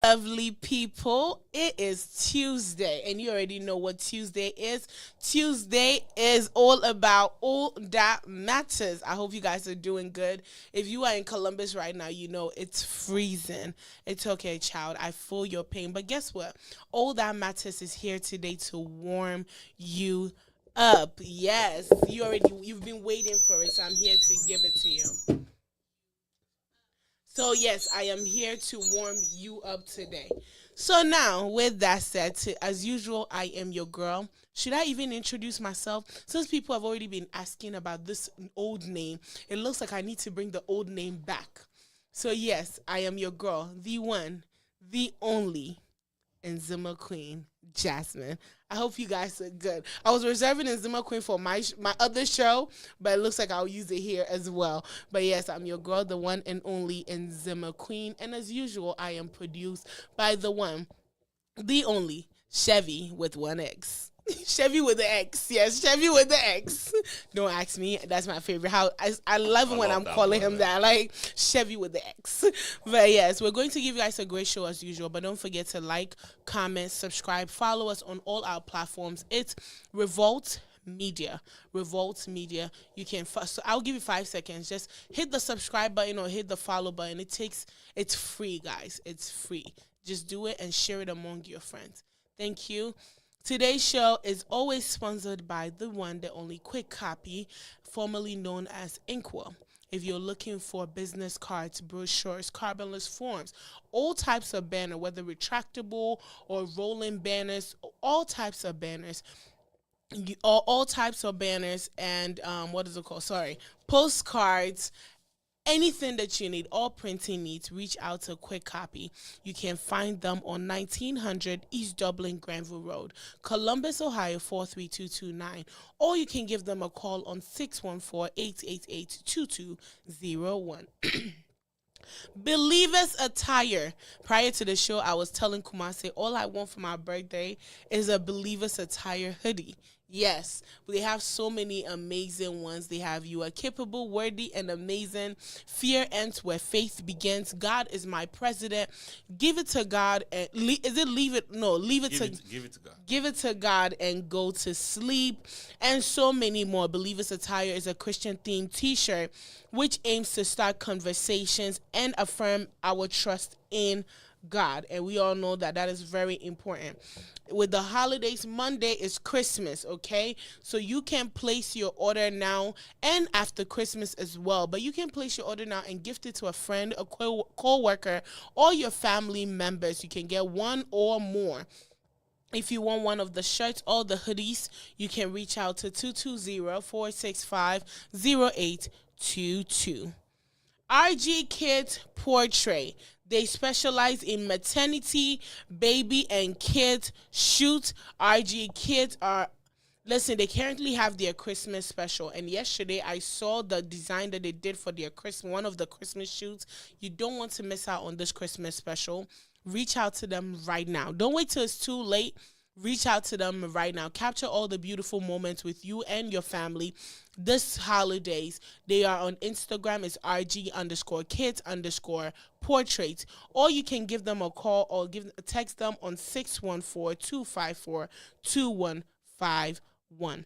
Lovely people, it is Tuesday, and you already know what Tuesday is. Tuesday is all about all that matters. I hope you guys are doing good. If you are in Columbus right now, you know it's freezing. It's okay, child. I feel your pain. But guess what? All that matters is here today to warm you up. Yes, you've been waiting for it, so I'm here to give it to you. So yes, I am here to warm you up today. So now, with that said, as usual, I am your girl. Should I even introduce myself? Since people have already been asking about this old name, it looks like I need to bring the old name back. So yes, I am your girl, the one, the only, and Zimmer Queen, Jasmine. I hope you guys are good. I was reserving a Zimmer Queen for my other show, but it looks like I'll use it here as well. But yes, I'm your girl, the one and only, and Zimmer Queen. And as usual, I am produced by the one, the only, Chevy with one X. Chevy with the X. Yes, Chevy with the X. Don't ask me. That's my favorite. I love it when I'm calling him that. Like Chevy with the X. But yes, we're going to give you guys a great show as usual. But don't forget to like, comment, subscribe, follow us on all our platforms. It's Revolt Media. Revolt Media. You can so I'll give you 5 seconds. Just hit the subscribe button or hit the follow button. It's free, guys. It's free. Just do it and share it among your friends. Thank you. Today's show is always sponsored by the one, the only Quick Copy, formerly known as Inkwell. If you're looking for business cards, brochures, carbonless forms, all types of banner, whether retractable or rolling banners, all types of banners, all types of banners and what is it called? Sorry, postcards. Anything that you need, all printing needs, reach out to Quick Copy. You can find them on 1900 East Dublin Granville Road, Columbus, Ohio 43229. Or you can give them a call on 614-888-2201. Believers Attire. Prior to the show, I was telling Kumase all I want for my birthday is a Believers Attire hoodie. Yes, they have so many amazing ones. They have You Are Capable, Worthy, and Amazing. Fear Ends Where Faith Begins. God is My President. Give it to God. And is it leave it? No, leave it to give it to God. Give it to God and go to sleep. And so many more. Believers Attire is a Christian themed t-shirt which aims to start conversations and affirm our trust in God. And we all know that that is very important. With the holidays, Monday is Christmas, okay? So you can place your order now and after Christmas as well. But you can place your order now and gift it to a friend, a co-worker, or your family members. You can get one or more. If you want one of the shirts or the hoodies, you can reach out to 220-465-0822. RG Kids Portrait. They specialize in maternity, baby, and kids shoot. RG Kids are, listen, they currently have their Christmas special. And yesterday I saw the design that they did for their one of the Christmas shoots. You don't want to miss out on this Christmas special. Reach out to them right now. Don't wait till it's too late. Reach out to them right now. Capture all the beautiful moments with you and your family this holidays. They are on Instagram. It's RG_kids_portraits. Or you can give them a call or text them on 614-254-2151.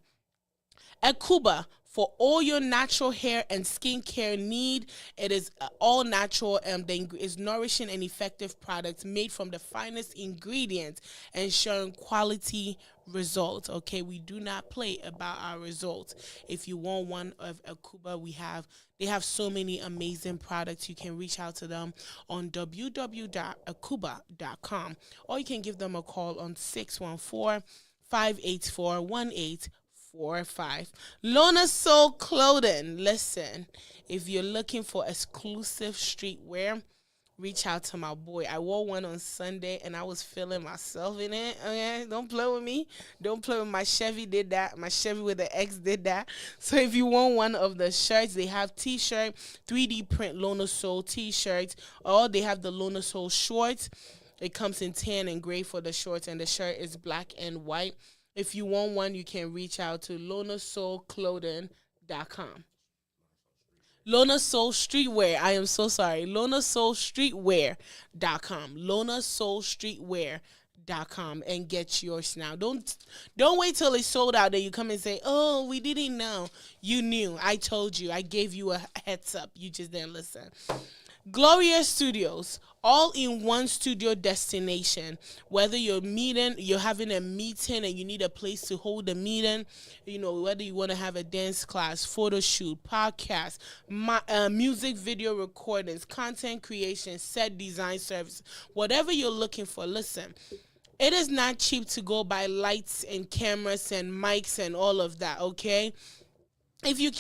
At Cuba, for all your natural hair and skincare need, it is all natural and is nourishing and effective products made from the finest ingredients, ensuring quality results. Okay, we do not play about our results. If you want one of Akuba, they have so many amazing products. You can reach out to them on www.akuba.com, or you can give them a call on 614-584-1845. Lona Soul Clothing. Listen, if you're looking for exclusive streetwear, reach out to my boy. I wore one on Sunday and I was feeling myself in it. Okay, don't play with me. Don't play with my Chevy did that. My Chevy with the X did that. So if you want one of the shirts, they have t-shirt, 3D print Lona Soul t-shirts, or they have the Lona Soul shorts. It comes in tan and gray for the shorts, and the shirt is black and white. If you want one, you can reach out to lonasoulclothing.com. Lona Soul Streetwear. I am so sorry. LonaSoulStreetwear.com. LonaSoulStreetwear.com and get yours now. Don't wait till it's sold out then you come and say, "Oh, we didn't know." You knew. I told you. I gave you a heads up. You just didn't listen. Gloria Studios, all in one studio destination. Whether you're having a meeting and you need a place to hold a meeting, whether you want to have a dance class, photo shoot, podcast, music video recordings, content creation, set design service, whatever you're looking for, listen. It is not cheap to go buy lights and cameras and mics and all of that, okay? If you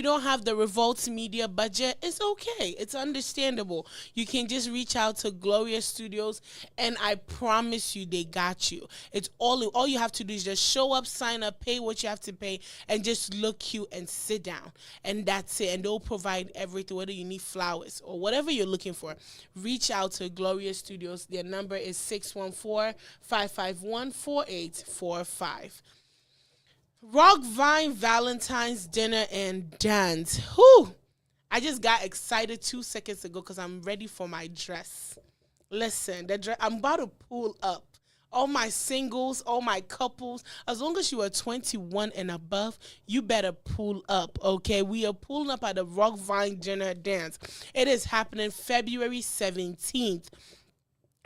don't have the Revolt Media budget, it's okay. It's understandable. You can just reach out to Gloria Studios, and I promise you, they got you. It's all you have to do is just show up, sign up, pay what you have to pay, and just look cute and sit down. And that's it. And they'll provide everything, whether you need flowers or whatever you're looking for. Reach out to Gloria Studios. Their number is 614-551-4845. Rock Vine Valentine's Dinner and Dance. Whew. I just got excited 2 seconds ago because I'm ready for my dress. Listen, I'm about to pull up. All my singles, all my couples, as long as you are 21 and above, you better pull up, okay? We are pulling up at the Rock Vine Dinner Dance. It is happening February 17th.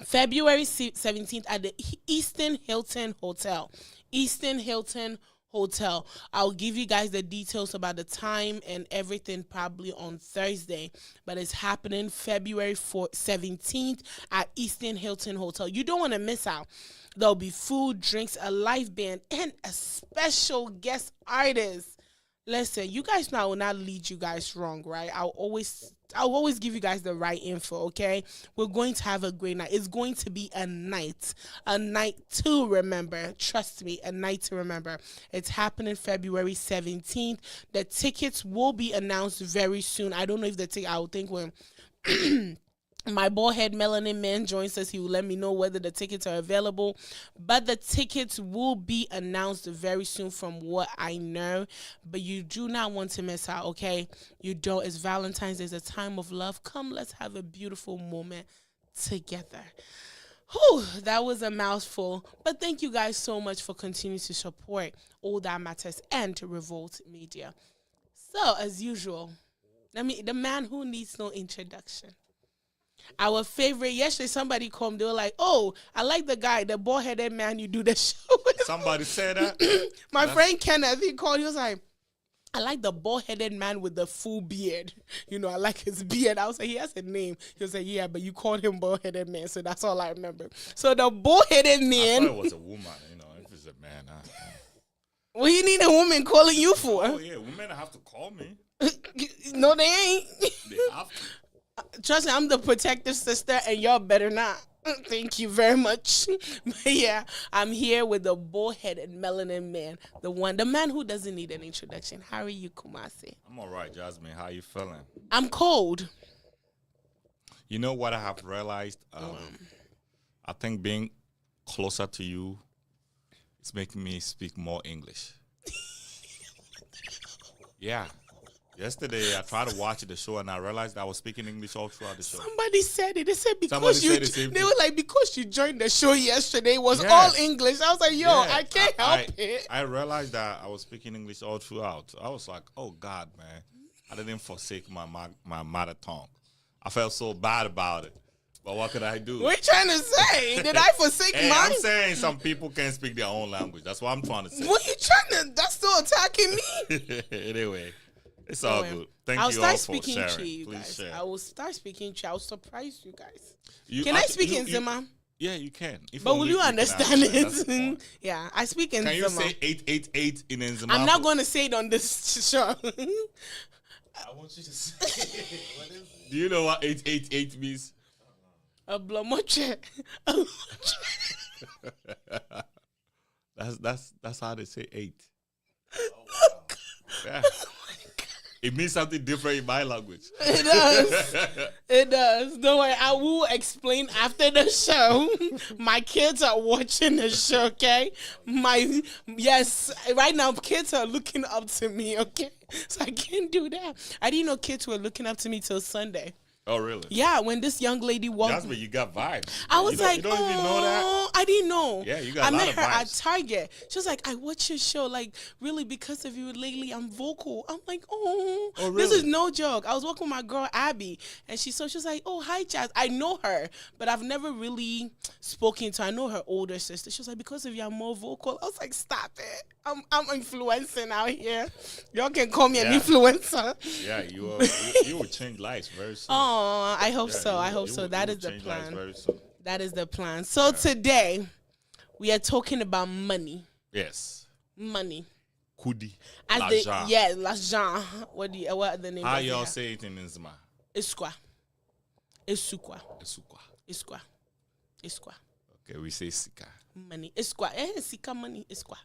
February 17th at the Easton Hilton Hotel. Easton Hilton Hotel. I'll give you guys the details about the time and everything probably on Thursday, but it's happening February 17th at Easton Hilton Hotel. You don't want to miss out. There'll be food, drinks, a live band, and a special guest artist. Listen, you guys know I will not lead you guys wrong, right? I'll always give you guys the right info, okay? We're going to have a great night. It's going to be a night to remember. Trust me, a night to remember. It's happening February 17th. The tickets will be announced very soon. I don't know if I would think when my bald-head melanin man joins us, he will let me know whether the tickets are available. But the tickets will be announced very soon from what I know. But you do not want to miss out, okay? You don't. It's Valentine's Day. It's a time of love. Come, let's have a beautiful moment together. Whew, that was a mouthful. But thank you guys so much for continuing to support All That Matters and Revolt Media. So, as usual, the man who needs no introduction. Our favorite, yesterday somebody called, they were like, "Oh, I like the guy, the bald-headed man you do the show with." Somebody said that? My friend Kenneth, he called, he was like, "I like the bald-headed man with the full beard. I like his beard." I was like, "He has a name." He was like, "Yeah, but you called him bald-headed man," so that's all I remember. So the bald-headed man. I thought it was a woman, if it's a man. What do you need a woman calling you for? Oh, yeah, women have to call me. No, they ain't. They have to. Trust me, I'm the protective sister, and y'all better not. Thank you very much. But yeah, I'm here with the bald-headed melanin man, the man who doesn't need an introduction. How are you, Kumasi? I'm all right, Jasmine. How you feeling? I'm cold. You know what I have realized? I think being closer to you is making me speak more English. Yeah. Yesterday, I tried to watch the show, and I realized I was speaking English all throughout the show. Somebody said it. They said because they were like, because you joined the show yesterday, it was all English. I was like, I can't help it. I realized that I was speaking English all throughout. I was like, oh, God, man. I didn't forsake my mother tongue. I felt so bad about it. But what could I do? What are you trying to say? Did I forsake mine? I'm saying some people can't speak their own language. That's what I'm trying to say. What are you trying to? That's still attacking me. Anyway. It's all good. Thank you all for sharing. Please share. I will start speaking to you. I will surprise you guys. Can I speak in Zima? Yeah, you can. But will you understand it? Yeah, I speak in Zima. Can you say 888 in Zima? I'm not going to say it on this show. I want you to say it. Do you know what 888 means? A blomoche. That's how they say 8. Oh, wow. Yeah. It means something different in my language. It does. It does. Don't worry. I will explain after the show. My kids are watching the show, okay? Right now, kids are looking up to me, okay? So I can't do that. I didn't know kids were looking up to me till Sunday. Oh, really? Yeah, when this young lady walked, That's where you got vibes. I was like, you don't even know that? "Oh, I didn't know." Yeah, you got I a lot met of her at vibes. Target. She was like, "I watch your show. Like, really, because of you lately, I'm vocal." I'm like, "Oh, Oh, this is really? no joke." I was walking with my girl Abby, and she was like, "Oh, hi, Chaz. I know her, but I've never really spoken to her. I know her older sister." She was like, "Because of you, I'm more vocal." I was like, "Stop it. I'm influencing out here. Y'all can call me an Yeah. influencer." Yeah, you will change lives very soon. Oh, I hope Yeah, so. I hope you so. will- That you is will the change lives plan. very soon. That is the plan. So today we are talking about money. Yes. Money. Kudi. As L'argent. l'argent. What are the name? How y'all say it in Nzima? Iskwa. Isukwa. Esukwa. Iskwa. Iskwa. Okay, we say sika. Money. Iskwa. Sika money. Iskwa.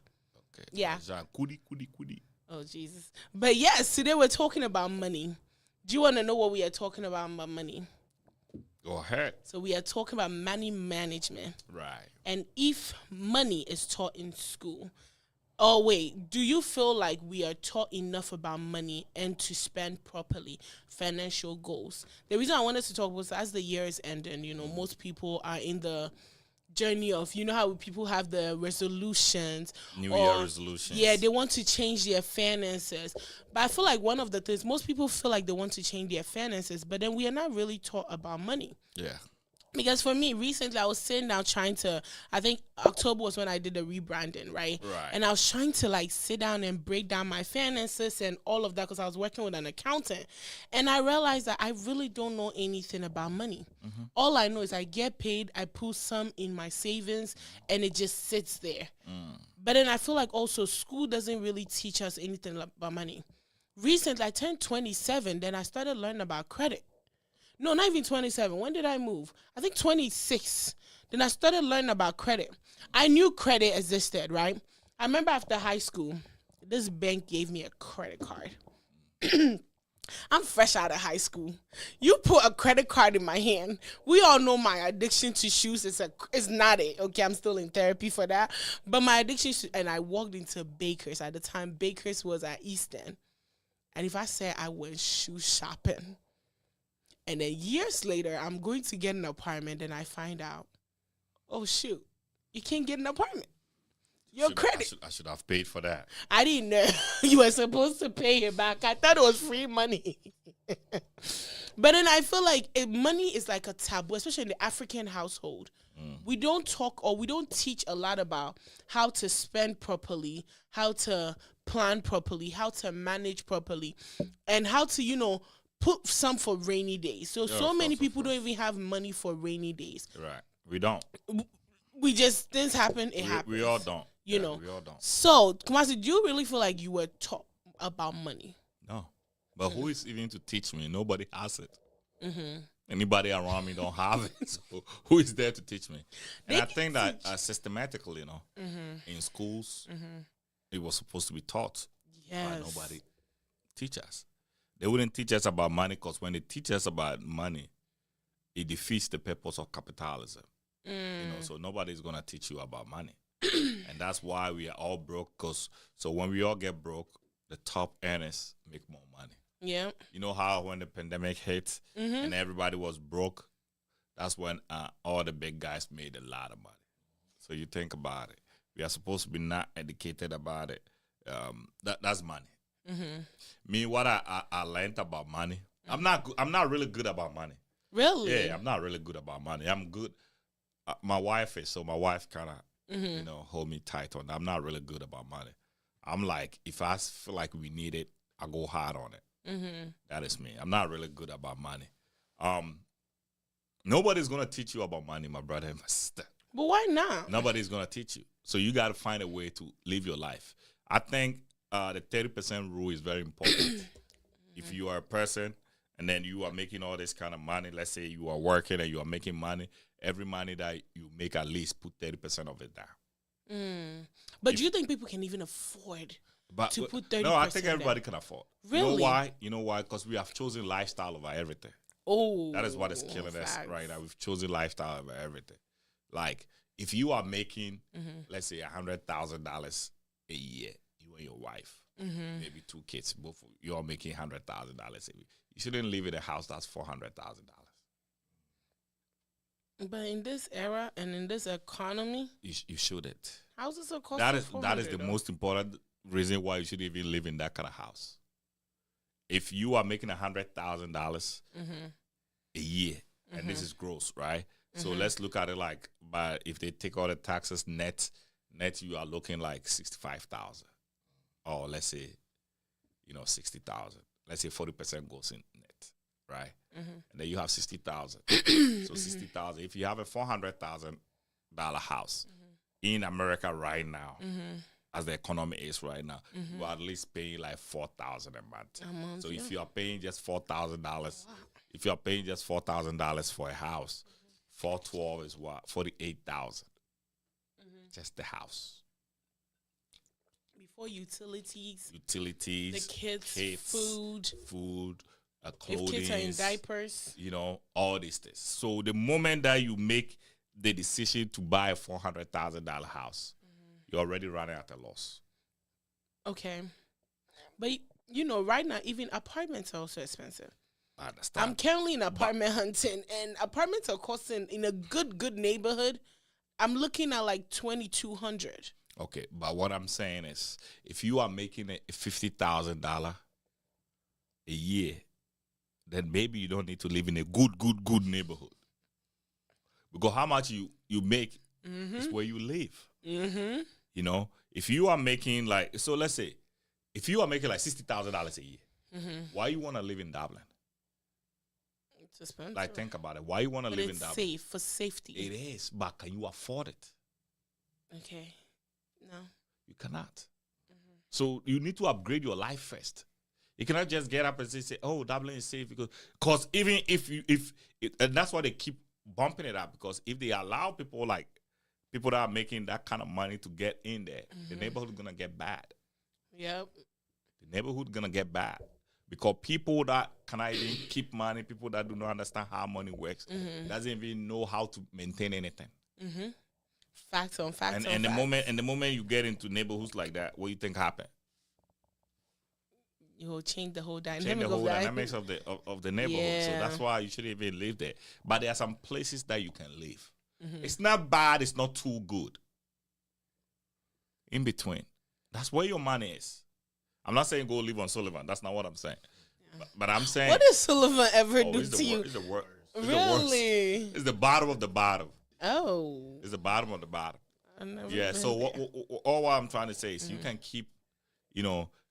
Okay. Yeah. L'argent. Kudi. Oh Jesus. But yes, today we're talking about money. Do you want to know what we are talking about money? Go ahead. So we are talking about money management. Right. And if money is taught in school, oh wait, do you feel like we are taught enough about money and to spend properly, financial goals? The reason I wanted to talk was as the year is ending, most people are in the journey of, how people have the resolutions. New Year resolutions. Yeah, they want to change their finances. But I feel like one of the things, most people feel like they want to change their finances, but then we are not really taught about money. Yeah. Because for me, recently I was sitting down trying to, I think October was when I did the rebranding, right? Right. And I was trying to sit down and break down my finances and all of that because I was working with an accountant. And I realized that I really don't know anything about money. Mm-hmm. All I know is I get paid, I put some in my savings, and it just sits there. But then I feel like also school doesn't really teach us anything about money. Recently, I turned 27, then I started learning about credit. No, not even 27. When did I move? I think 26. Then I started learning about credit. I knew credit existed, right? I remember after high school, this bank gave me a credit card. I'm fresh out of high school. You put a credit card in my hand. We all know my addiction to shoes is not it. Okay, I'm still in therapy for that. But my addiction and I walked into Baker's. At the time, Baker's was at Easton. And if I said I went shoe shopping, and then years later, I'm going to get an apartment, and I find out, oh, shoot, you can't get an apartment. Your credit. I should have paid for that. I didn't know you were supposed to pay it back. I thought it was free money. But then I feel like money is like a taboo, especially in the African household. We don't talk or we don't teach a lot about how to spend properly, how to plan properly, how to manage properly, and how to, put some for rainy days. So many people don't even have money for rainy days. Right. We don't. We just, things happen, it happens. We all don't. We all don't. So, Kumasi, do you really feel like you were taught about money? No. But who is even to teach me? Nobody has it. Mm-hmm. Anybody around me don't have it. So who is there to teach me? And I think that systematically, in schools, it was supposed to be taught. Yes. By nobody teach us. They wouldn't teach us about money because when they teach us about money, it defeats the purpose of capitalism. So nobody's going to teach you about money. And that's why we are all broke. So when we all get broke, the top earners make more money. Yeah. You know how when the pandemic hit and everybody was broke, that's when all the big guys made a lot of money. So you think about it. We are supposed to be not educated about it. That's money. Me, what I learned about money, I'm not really good about money. Really? Yeah, I'm not really good about money. I'm good. My wife is, so my wife kind of, hold me tight on that. I'm not really good about money. I'm like, if I feel like we need it, I go hard on it. That is me. I'm not really good about money. Nobody's going to teach you about money, my brother and my sister. But why not? Nobody's going to teach you. So you got to find a way to live your life. I think the 30% rule is very important. If you are a person and then you are making all this kind of money, let's say you are working and you are making money, every money that you make, at least put 30% of it down. But do you think people can even afford to put 30%? No, I think everybody can afford. Really? You know why? You know why? Because we have chosen lifestyle over everything. Oh. That is what is killing us right now. We've chosen lifestyle over everything. Like, if you are making, let's say, $100,000 a year, you you and your wife, maybe 2 kids, both of you are making $100,000 a week. You shouldn't live in a house that's $400,000. But in this era and in this economy, You shouldn't. houses are costing That is the $400 most important reason why you should even live in that kind of house. If you are making $100,000 a year, and this is gross, right? So let's look at it like, but if they take all the taxes net you are looking like 65,000, or let's say, 60,000. Let's say 40% goes in net, right? And then you have 60,000. So 60,000. If you have a $400,000 house in America right now, as the economy is right now, you are at least paying like $4,000 a month. So if you are paying just $4,000, if you are paying just $4,000 for a house, 412 is what? 48,000. Just the house. Before utilities, The kids, food, clothing. if kids are in diapers. All these things. So the moment that you make the decision to buy a $400,000 house, you're already running at a loss. Okay. But, right now, even apartments are also expensive. I understand. I'm currently in apartment hunting, and apartments are costing, in a good neighborhood, I'm looking at like $2,200. Okay, but what I'm saying is, if you are making a $50,000 a year, then maybe you don't need to live in a good neighborhood. Because how much you make is where you live. If you are making so let's say, if you are making like $60,000 a year, why you want to live in Dublin? It's expensive. Like, think about it. Why you want to live in Dublin? It's safe, for safety. It is, but can you afford it? Okay. No. You cannot. So you need to upgrade your life first. You cannot just get up and say, "Oh, Dublin is safe," because even and that's why they keep bumping it up, because if they allow people that are making that kind of money to get in there, the neighborhood is gonna get bad. Yep. The neighborhood is gonna get bad because people that cannot even keep money, people that do not understand how money works, doesn't even know how to maintain anything. Facts on facts. And the moment you get into neighborhoods like that, what do you think happened? You will change the whole dynamic. Change the whole dynamics of the neighborhood. Yeah. So that's why you shouldn't even live there. But there are some places that you can live. It's not bad. It's not too good. In between. That's where your money is. I'm not saying go live on Sullivan. That's not what I'm saying. But I'm saying, what did Sullivan ever do to you? It's the worst. Really? It's the bottom of the bottom. Oh. It's the bottom of the bottom. Yeah. So all what I'm trying to say is you can keep,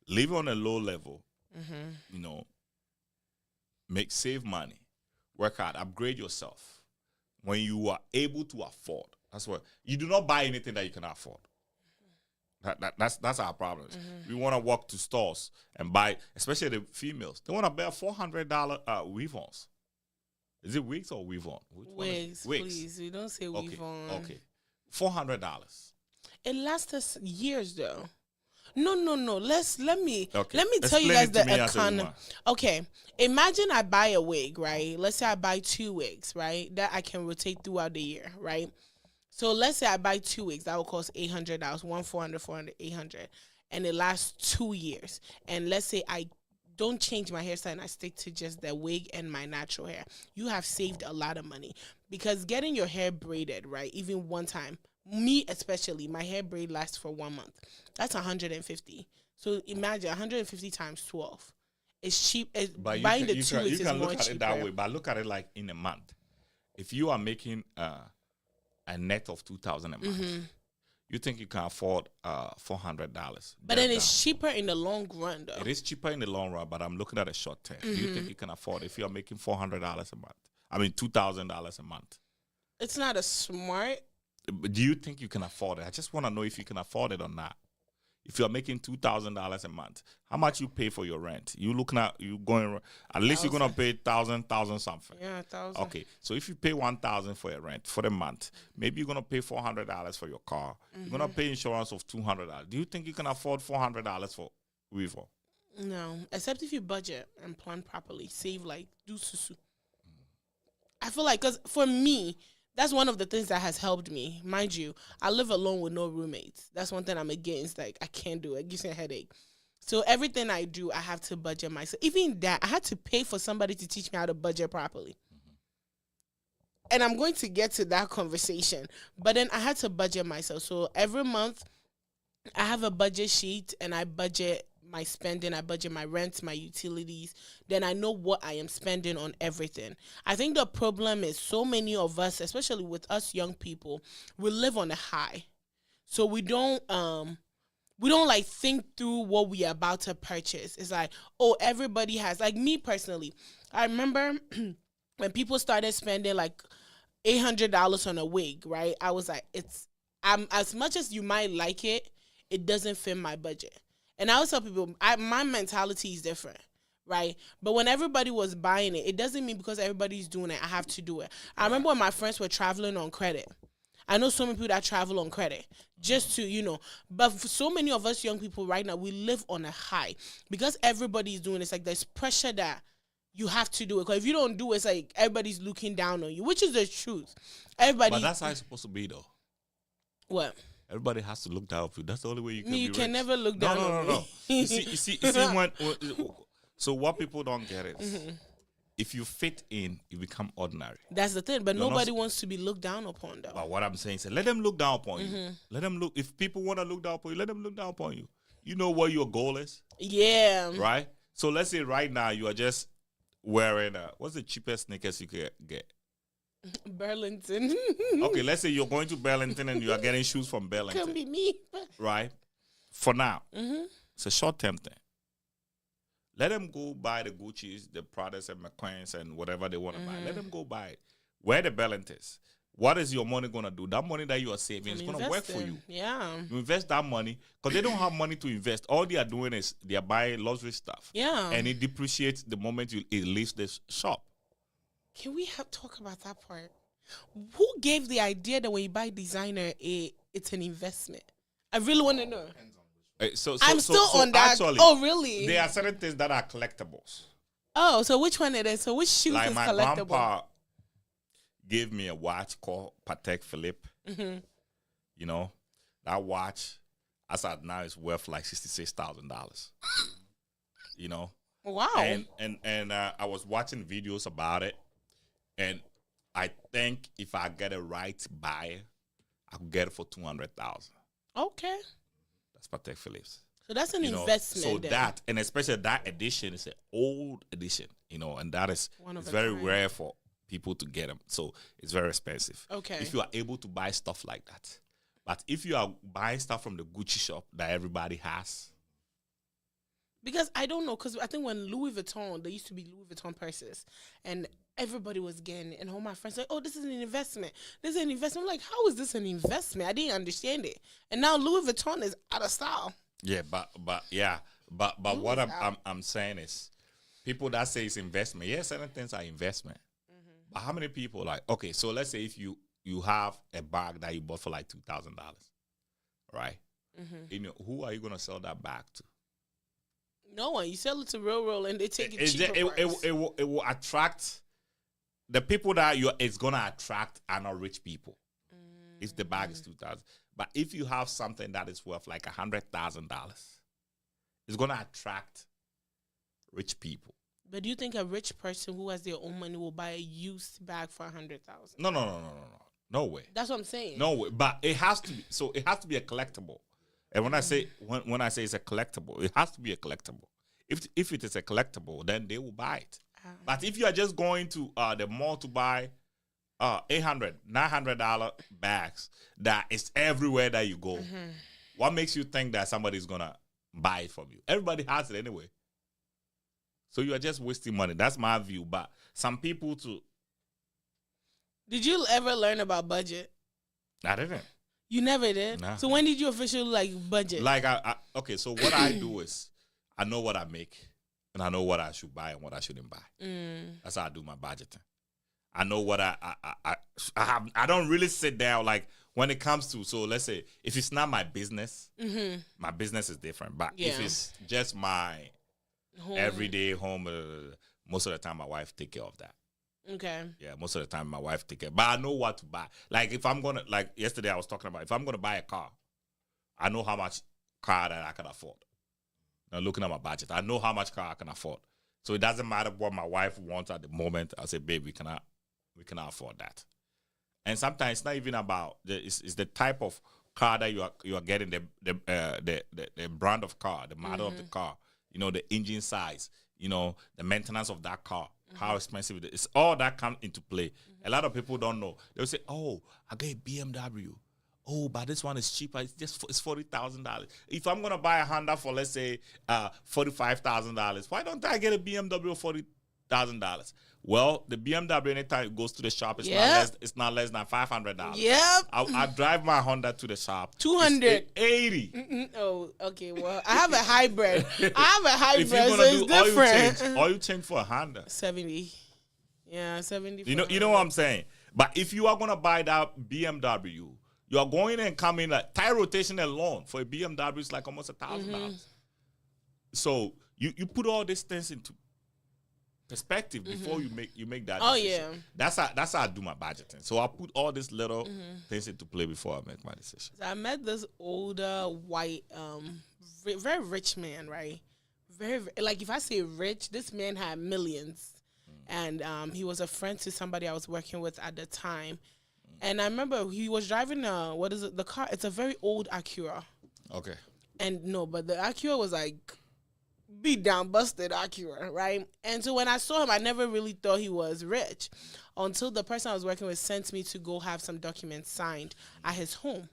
live on a low level, save money, work hard, upgrade yourself. When you are able to afford, that's what you do not buy anything that you cannot afford. That's our problem. We want to walk to stores and buy, especially the females. They want to buy $400 weave-ons. Is it wigs or weave-on? Wigs, please. We don't say weave-on. Okay. $400. It lasts us years, though. No. Let me tell Explain you guys it to the me as a economy. woman. Okay, imagine I buy a wig, right? Let's say I buy 2 wigs, right? That I can rotate throughout the year, right? So let's say I buy 2 wigs, that will cost $800. One 400, 400, 800, and it lasts 2 years. And let's say I don't change my hairstyle and I stick to just the wig and my natural hair. You have saved a lot of money, because getting your hair braided, right? Even one time. Me especially, my hair braid lasts for 1 month. That's 150. So imagine 150 times 12. It's cheap. Buying the 2 weeks is more cheaper. You can look at it that way, but look at it like in a month. If you are making a net of $2,000 a month, you think you can afford $400? But then it's cheaper in the long run, though. It is cheaper in the long run, but I'm looking at a short term. Do you think you can afford if you are making $400 a month? I mean, $2,000 a month. It's not a smart. But do you think you can afford it? I just want to know if you can afford it or not. If you're making $2,000 a month, how much you pay for your rent? You looking at at least you're gonna pay $1,000 something. Yeah, 1,000. Okay, so if you pay $1,000 for your rent for the month, maybe you're gonna pay $400 for your car. You're gonna pay insurance of $200. Do you think you can afford $400 for weave-on? No, except if you budget and plan properly, save, do susu. I feel like, because for me, That's one of the things that has helped me. Mind you, I live alone with no roommates. That's one thing I'm against. Like, I can't do it. It gives me a headache. So everything I do, I have to budget myself. Even that, I had to pay for somebody to teach me how to budget properly. And I'm going to get to that conversation. But then I had to budget myself. So every month, I have a budget sheet and I budget my spending, I budget my rent, my utilities, then I know what I am spending on everything. I think the problem is so many of us, especially with us young people, we live on a high. So we don't like think through what we are about to purchase. It's like, oh, everybody has, like me personally, I remember when people started spending like $800 on a wig, right? I was like, as much as you might like it, it doesn't fit my budget. And I always tell people, my mentality is different, right? But when everybody was buying it, it doesn't mean because everybody's doing it, I have to do it. I remember when my friends were traveling on credit. I know so many people that travel on credit just to, but for so many of us young people right now, we live on a high because everybody's doing it. It's like there's pressure that you have to do it. Because if you don't do it, it's like everybody's looking down on you, which is the truth. But that's how it's supposed to be, though. What? Everybody has to look down for you. That's the only way you can. You be can rich. never look down on me. No. You see when so what people don't get is if you fit in, you become ordinary. That's the thing. But nobody wants to be looked down upon, though. But what I'm saying is, let them look down upon you. Let them look. If people want to look down upon you, let them look down upon you. You know what your goal is. Yeah. Right. So let's say right now you are just wearing what's the cheapest sneakers you can get? Burlington. Okay, let's say you're going to Burlington and you are getting shoes from Burlington. Can be me. Right? For now. It's a short-term thing. Let them go buy the Gucci's, the Pradas and McQueen's and whatever they want to buy. Let them go buy it. Where the balance is. What is your money going to do? That money that you are saving is going to work for you. Yeah. You invest that money because they don't have money to invest. All they are doing is they are buying luxury stuff. Yeah. And it depreciates the moment it leaves the shop. Can we talk about that part? Who gave the idea that when you buy designer, it's an investment? I really want to know. I'm still on that. Actually, oh, really? There are certain things that are collectibles. Oh, so which one it is? So which shoes like is my collectible? grandpa gave me a watch called Patek Philippe. You know, that watch, as at now, is worth like $66,000. You know. Wow. And I was watching videos about it. And I think if I get a right buyer, I could get it for $200,000. Okay. That's Patek Philippe's. So that's an investment. So then. that, and especially that edition is an old edition, and that is it's very rare for people to get them. So it's very expensive. Okay. If you are able to buy stuff like that. But if you are buying stuff from the Gucci shop that everybody has. Because I don't know, because I think when Louis Vuitton, there used to be Louis Vuitton purses, and everybody was getting it, and all my friends were like, oh, this is an investment. This is an investment. I'm like, how is this an investment? I didn't understand it. And now Louis Vuitton is out of style. Yeah, but what I'm saying is, people that say it's investment, yes, certain things are investment. But how many people okay, so let's say if you have a bag that you bought for like $2,000, right? Who are you gonna sell that bag to? No one. You sell it to Real and they take it cheaper. It will attract the people that it's gonna attract are not rich people. If the bag is $2,000, but if you have something that is worth like $100,000, it's gonna attract rich people. But do you think a rich person who has their own money will buy a used bag for $100,000? No way. That's what I'm saying. No way. But it has to be. So it has to be a collectible. And when I say it's a collectible, it has to be a collectible. If it is a collectible, then they will buy it. But if you are just going to the mall to buy $800, $900 bags that is everywhere that you go, what makes you think that somebody's gonna buy it from you? Everybody has it anyway. So you are just wasting money. That's my view. But some people too. Did you ever learn about budget? I didn't. You never did? Nah. So when did you officially budget? Okay, so what I do is I know what I make and I know what I should buy and what I shouldn't buy. That's how I do my budgeting. I know what I have. I don't really sit down when it comes to, so let's say if it's not my business, my business is different. But if it's just my everyday home, most of the time my wife take care of that. Okay. Yeah, most of the time my wife take care. But I know what to buy. Like if I'm gonna, like yesterday I was talking about, if I'm gonna buy a car, I know how much car that I can afford. Now looking at my budget, I know how much car I can afford. So it doesn't matter what my wife wants at the moment. I say, babe, we cannot afford that. And sometimes it's not even about it's the type of car that you are getting, the brand of car, the model of the car, the engine size, the maintenance of that car, how expensive it is. It's all that comes into play. A lot of people don't know. They'll say, "Oh, I got a BMW. Oh, but this one is cheaper. It's $40,000. If I'm gonna buy a Honda for, let's say, $45,000, why don't I get a BMW for $40,000? Well, the BMW, anytime it goes to the shop, it's not less than $500. Yep. I drive my Honda to the shop. 280. Oh, okay. Well, I have a hybrid. So it's different. All you change for a Honda 70. Yeah, 70. You know what I'm saying? But if you are gonna buy that BMW, you are going and coming like tire rotation alone for a BMW is like almost $1,000. So you put all these things into perspective before you make that decision. Oh yeah. That's how I do my budgeting. So I put all these little things into play before I make my decision. So I met this older white very rich man, right? Very like if I say rich, this man had millions. And he was a friend to somebody I was working with at the time. And I remember he was driving the car? It's a very old Acura. Okay. And but the Acura was like beat down, busted Acura, right? And so when I saw him, I never really thought he was rich until the person I was working with sent me to go have some documents signed at his home.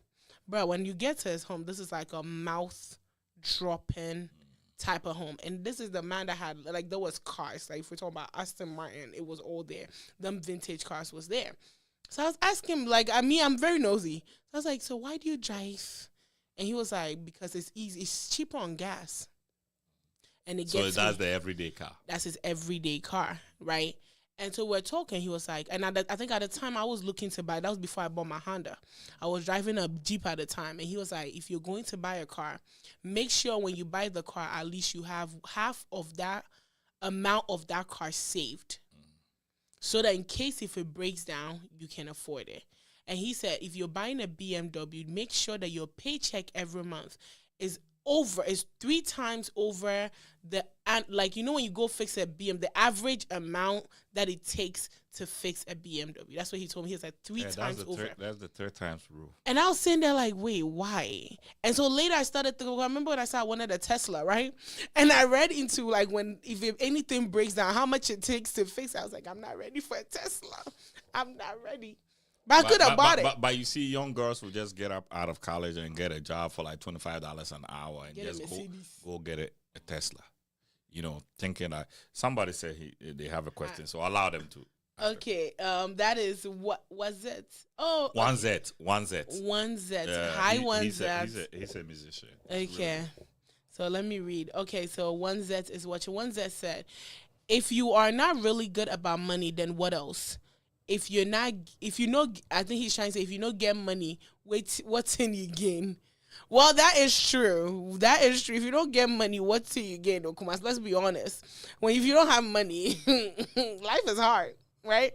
Bro, when you get to his home, this is like a mouth-dropping type of home. And this is the man that had, like, there was cars. Like, if we're talking about Aston Martin, it was all there. Them vintage cars was there. So I was asking him, like, I'm very nosy. So I was like, so why do you drive? And he was like, because it's easy. It's cheaper on gas. And that's the everyday car. That's his everyday car, right? And so we're talking. He was like, and I think at the time I was looking to buy, that was before I bought my Honda. I was driving a Jeep at the time. And he was like, if you're going to buy a car, make sure when you buy the car, at least you have half of that amount of that car saved. So that in case if it breaks down, you can afford it. And he said, if you're buying a BMW, make sure that your paycheck every month is 3 times over when you go fix a BMW, the average amount that it takes to fix a BMW. That's what he told me. He was like 3 times over. That's the 3 times rule. And I was sitting there like, wait, why? And so later I started thinking, I remember when I said I wanted a Tesla, right? And I read into like if anything breaks down, how much it takes to fix it. I was like, I'm not ready for a Tesla. I'm not ready. But I could have bought it. But you see, young girls will just get up out of college and get a job for like $25 an hour and just go get a Tesla. Thinking that somebody said they have a question, so allow them to. Okay, that is what was it? Oh, One Z. Hi, One Z. He's a musician. Okay, really. So let me read. Okay, so One Z is what One Z said. If you are not really good about money, then what else? I think he's trying to say, if you don't get money, what's in you gain? Well, that is true. If you don't get money, what's in you gain, Okumas? Let's be honest. If you don't have money, life is hard, right?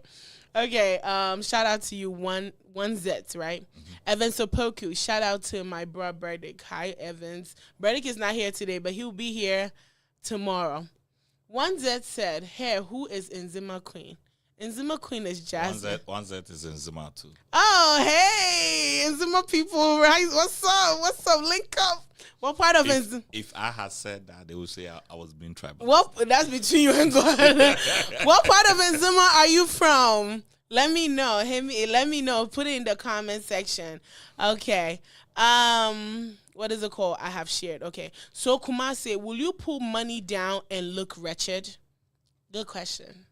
Okay, shout out to you, one Z, right? Mm-hmm. Evans Opoku, shout out to my bro, Burdick. Hi, Evans. Burdick is not here today, but he'll be here tomorrow. One Z said, hey, who is Nzima Queen? Nzima Queen is Jasmine. One Z is Nzima too. Oh, hey, Nzima people, right? What's up? Link up. What part of Nzima? If I had said that, they would say I was being tribal. Well, that's between you and God. What part of Nzima are you from? Let me know. Let me know. Put it in the comment section. Okay. What is it called? I have shared. Okay. So Kumasi, will you pull money down and look wretched? Good question.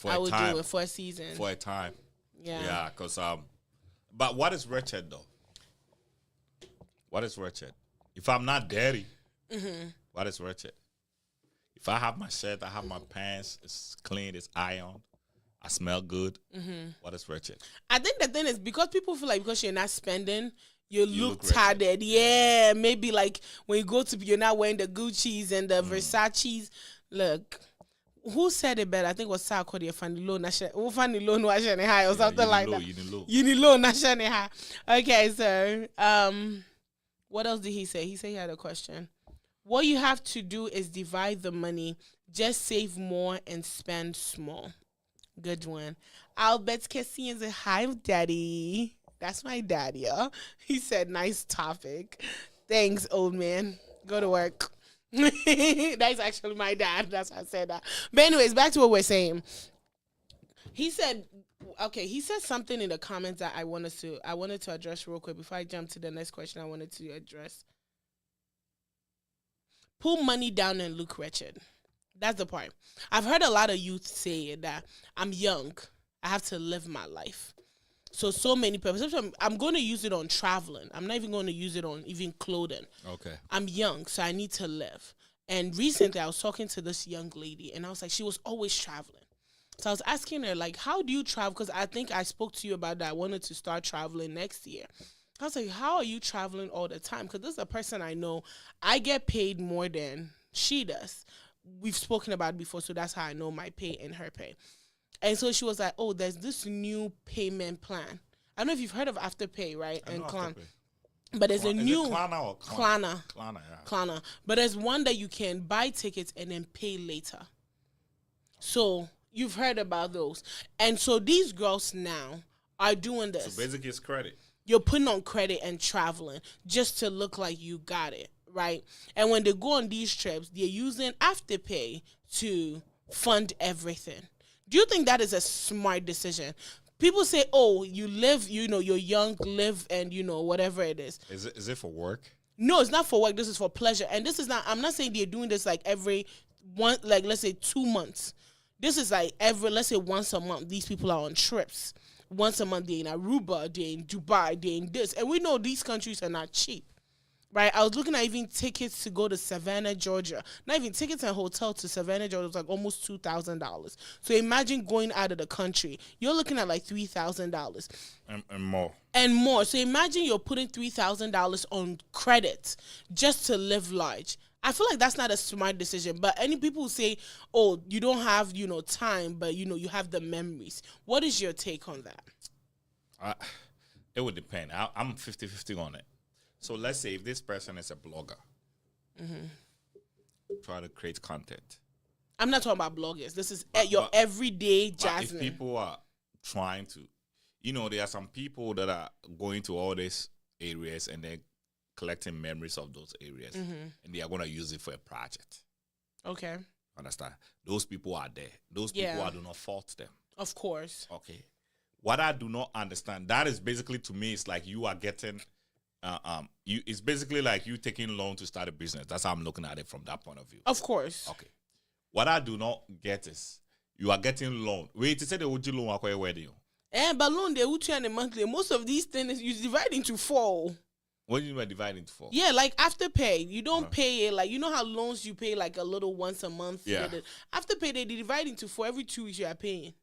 I would do it for a season. For a time. Yeah. Yeah, because but what is wretched though? What is wretched? If I'm not dirty, what is wretched? If I have my shirt, I have my pants, it's clean, it's ironed, I smell good, what is wretched? I think the thing is because people feel like because you're not spending, you look tired. Yeah, maybe like when you go to, you're not wearing the Gucci's and the Versace's. Look. who said it better? I think it was Sarkodie Funny Loan Funny Loan High or something like that. Unilo Nashane High. Okay, so what else did he say? He said he had a question. What you have to do is divide the money. Just save more and spend small. Good one. Albert Kessie is a hi, daddy. That's my daddy. Yeah? He said, nice topic. Thanks, old man. Go to work. That's actually my dad. That's why I said that. But anyways, back to what we're saying. He said, okay, he said something in the comments that I wanted to address real quick before I jump to the next question I wanted to address. Pull money down and look wretched. That's the part. I've heard a lot of youth say that I'm young. I have to live my life. So many people. I'm going to use it on traveling. I'm not even going to use it on even clothing. Okay. I'm young, so I need to live. And recently I was talking to this young lady, and I was like, she was always traveling. So I was asking her, like, how do you travel? Because I think I spoke to you about that. I wanted to start traveling next year. I was like, how are you traveling all the time? Because this is a person I know. I get paid more than she does. We've spoken about it before, so that's how I know my pay and her pay. And so she was like, oh, there's this new payment plan. I don't know if you've heard of Afterpay, right? And Klarna. But there's a new... Klarna or Klarna. Klarna, yeah. Klarna. But there's one that you can buy tickets and then pay later. So you've heard about those. And so these girls now are doing this. So basically it's credit. You're putting on credit and traveling just to look like you got it, right? And when they go on these trips, they're using Afterpay to fund everything. Do you think that is a smart decision? People say, oh, you live, you're young, live, and, whatever it is. Is it for work? No, it's not for work. This is for pleasure. And this is not, I'm not saying they're doing this like every one, like let's say 2 months. This is like let's say once a month, these people are on trips. Once a month, they're in Aruba, they're in Dubai, they're in this. And we know these countries are not cheap. Right, I was looking at even tickets to go to Savannah, Georgia. Not even tickets and hotel to Savannah, Georgia was like almost $2,000. So imagine going out of the country. You're looking at like $3,000 and more. And more. So imagine you're putting $3,000 on credit just to live large. I feel like that's not a smart decision. But any people who say, "Oh, you don't have time, but you have the memories." What is your take on that? It would depend. I'm 50-50 on it. So let's say if this person is a blogger, try to create content. I'm not talking about bloggers. This is your everyday Jasmine. If people are trying to, there are some people that are going to all these areas and they're collecting memories of those areas, and they are going to use it for a project. Okay. Understand? Those people are there. Those people, I do not fault them. Of course. Okay. What I do not understand, that is basically, to me, it's like you are getting... it's basically like you taking loan to start a business. That's how I'm looking at it from that point of view. Of course. Okay. What I do not get is you are getting loan. Wait, to say the OG loan akwa wedding. But loan they would the monthly. Most of these things you divide into 4. What do you mean by divide into 4? Yeah, like Afterpay. You don't pay it like how loans you pay like a little once a month. Yeah. Afterpay they divide into 4 every 2 weeks you are paying.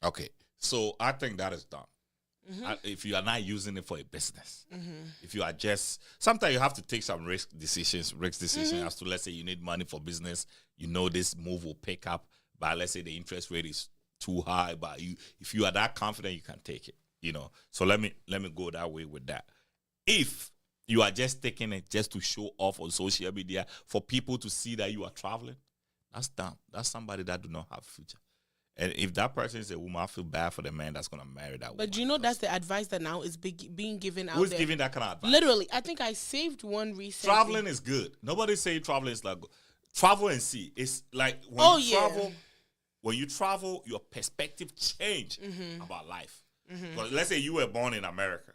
Okay. So I think that is dumb. If you are not using it for a business, if you are just, sometimes you have to take some risk decisions as to, let's say you need money for business, this move will pick up, but let's say the interest rate is too high, but if you are that confident, you can take it, So let me go that way with that. If you are just taking it just to show off on social media for people to see that you are traveling, that's dumb. That's somebody that do not have a future. And if that person is a woman, I feel bad for the man that's going to marry that woman. But that's the advice that now is being given out there. Who's there. giving that kind of advice? Literally, I think I saved one recently. Traveling is good. Nobody say traveling is like travel and see. It's like when you travel, your perspective change about life. Because let's say you were born in America.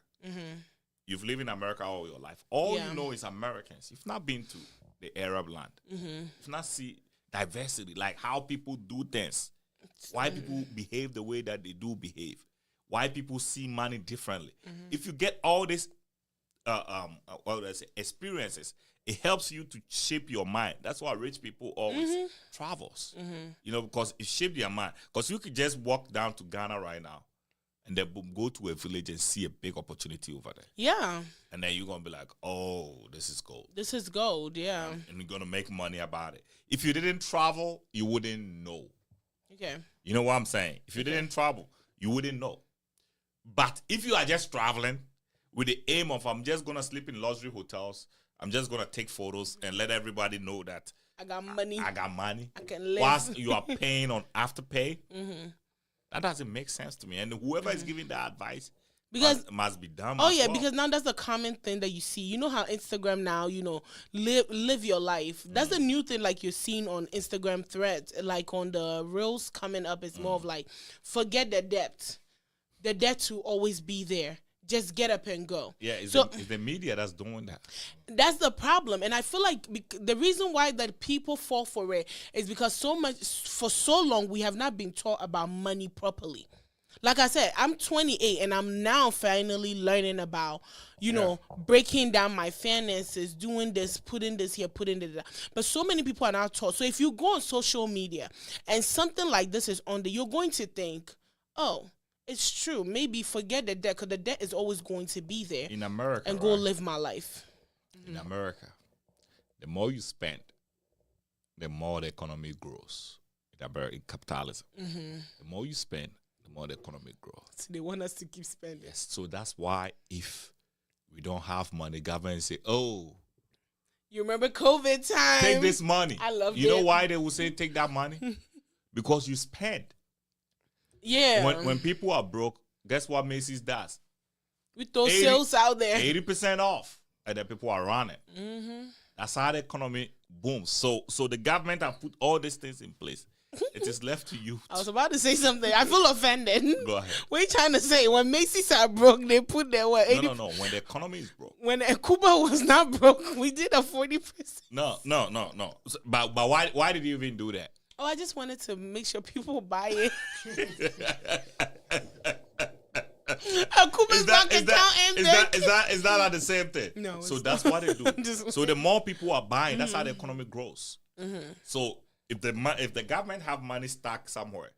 You've lived in America all your life. All you know is Americans. You've not been to the Arab land. You've not seen diversity, like how people do things. Why people behave the way that they do behave. Why people see money differently. If you get all these experiences, it helps you to shape your mind. That's why rich people always travels. Because it shapes their mind. Because you could just walk down to Ghana right now and then go to a village and see a big opportunity over there. Yeah. And then you're going to be like, oh, this is gold. This is gold, yeah. And you're going to make money about it. If you didn't travel, you wouldn't know. Okay. You know what I'm saying? If you didn't travel, you wouldn't know. But if you are just traveling with the aim of I'm just gonna sleep in luxury hotels, I'm just gonna take photos and let everybody know that I got money. I got money. I can live. Whilst you are paying on afterpay, that doesn't make sense to me. And whoever is giving that advice Because must be dumb. oh as yeah, well. because now that's a common thing that you see. You know how Instagram now, live your life. That's a new thing like you're seeing on Instagram threads. Like on the reels coming up, it's more of like forget the debt. The debt will always be there. Just get up and go. Yeah, it's the media that's doing that. That's the problem, and I feel like the reason why that people fall for it is because for so long we have not been taught about money properly. Like I said, I'm 28 and I'm now finally learning about, breaking down my finances, doing this, putting this here, putting this there. But so many people are not taught. So if you go on social media and something like this is on there, you're going to think, oh, it's true. Maybe forget the debt, because the debt is always going to be there. In America, and go live my life. In America, the more you spend, the more the economy grows. In capitalism, the more you spend, the more the economy grows. So they want us to keep spending. Yes, so that's why if we don't have money, government say, "Oh, you remember COVID time? take this money." I love it. You know why they will say take that money? Because you spend. Yeah. When people are broke, guess what Macy's does? We throw sales out there. 80% off, and then people are running. That's how the economy booms. So the government have put all these things in place. It is left to you. I was about to say something. I feel offended. Go ahead. What are you trying to say? When Macy's are broke, they put their what? No. When the economy is broke. When Cuba was not broke, we did a 40%. No. But why did you even do that? Oh, I just wanted to make sure people buy it. Cuba's bank account ended. Is that not the same thing? No. So that's what they do. So the more people are buying, that's how the economy grows. So if the government have money stacked somewhere,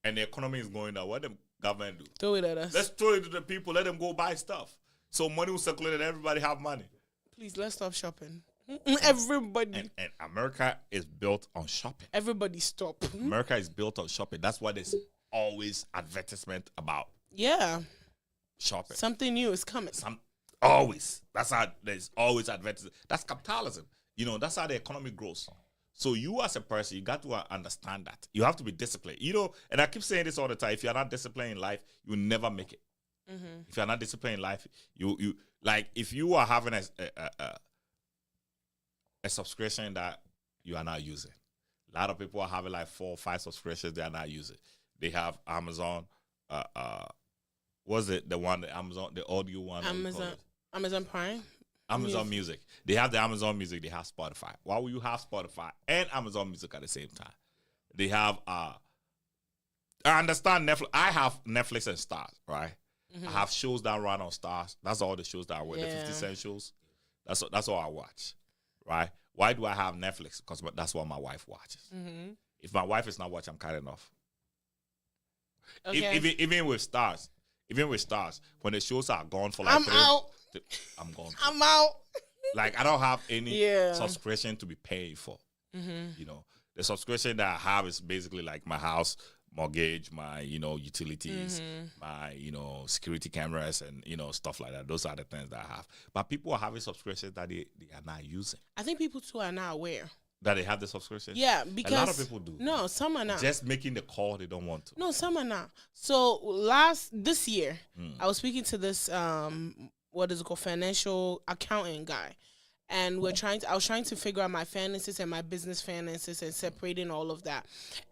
and the economy is going down, what the government do? Throw it at us. Let's throw it to the people. Let them go buy stuff. So money will circulate and everybody have money. Please, let's stop shopping. Everybody. And America is built on shopping. Everybody stop. America is built on shopping. That's why there's always advertisement about shopping. Something new is coming. Always. That's how there's always advertisement. That's capitalism. That's how the economy grows. So you as a person, you got to understand that. You have to be disciplined. And I keep saying this all the time. If you're not disciplined in life, you will never make it. If you're not disciplined in life, you like if you are having a subscription that you are not using. A lot of people are having like 4 or 5 subscriptions they are not using. They have Amazon. Was it the one? The Amazon, the audio one. Amazon Prime. Amazon Music. They have the Amazon Music. They have Spotify. Why will you have Spotify and Amazon Music at the same time? They have. I understand Netflix. I have Netflix and Stars, right? I have shows that run on Stars. That's all the shows that I watch. The 50 Cent shows. That's all I watch, right? Why do I have Netflix? Because that's what my wife watches. If my wife is not watching, I'm cutting off. Okay. Even with Stars, when the shows are gone for like I'm gone. I'm out. Like I don't have any subscription to be paying for. The subscription that I have is basically like my house mortgage, my utilities, my security cameras, and stuff like that. Those are the things that I have. But people are having subscriptions that they are not using. I think people too are not aware that they have the subscription. Yeah, because a lot of people do. No, some are not. Just making the call, they don't want to. No, some are not. So this year, I was speaking to this what is it called, financial accountant guy. And I was trying to figure out my finances and my business finances and separating all of that.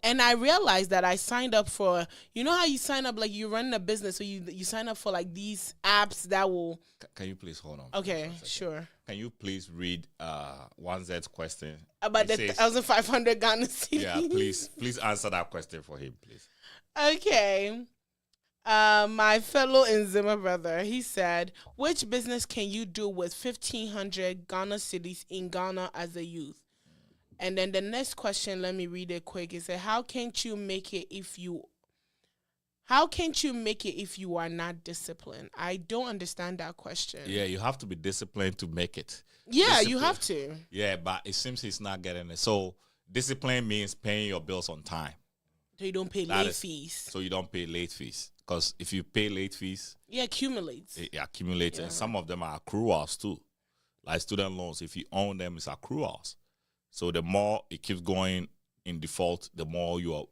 And I realized that I signed up for, how you sign up, like you run a business, so you sign up for like these apps that will. Can you please hold on? Okay, sure. Can you please read 1Z's question? About the 1,500 Ghana cedis. Yeah, please answer that question for him, please. Okay. My fellow Nzima brother, he said, which business can you do with 1,500 Ghana cedis in Ghana as a youth? And then the next question, let me read it quick. It said, how can't you make it if you are not disciplined? I don't understand that question. Yeah, you have to be disciplined to make it. Yeah, you have to. Yeah, but it seems he's not getting it. So discipline means paying your bills on time. So you don't pay late fees. So you don't pay late fees. Because if you pay late fees, it accumulates. It accumulates. And some of them are accruals too. Like student loans, if you own them, it's accruals. So the more it keeps going in default, the more your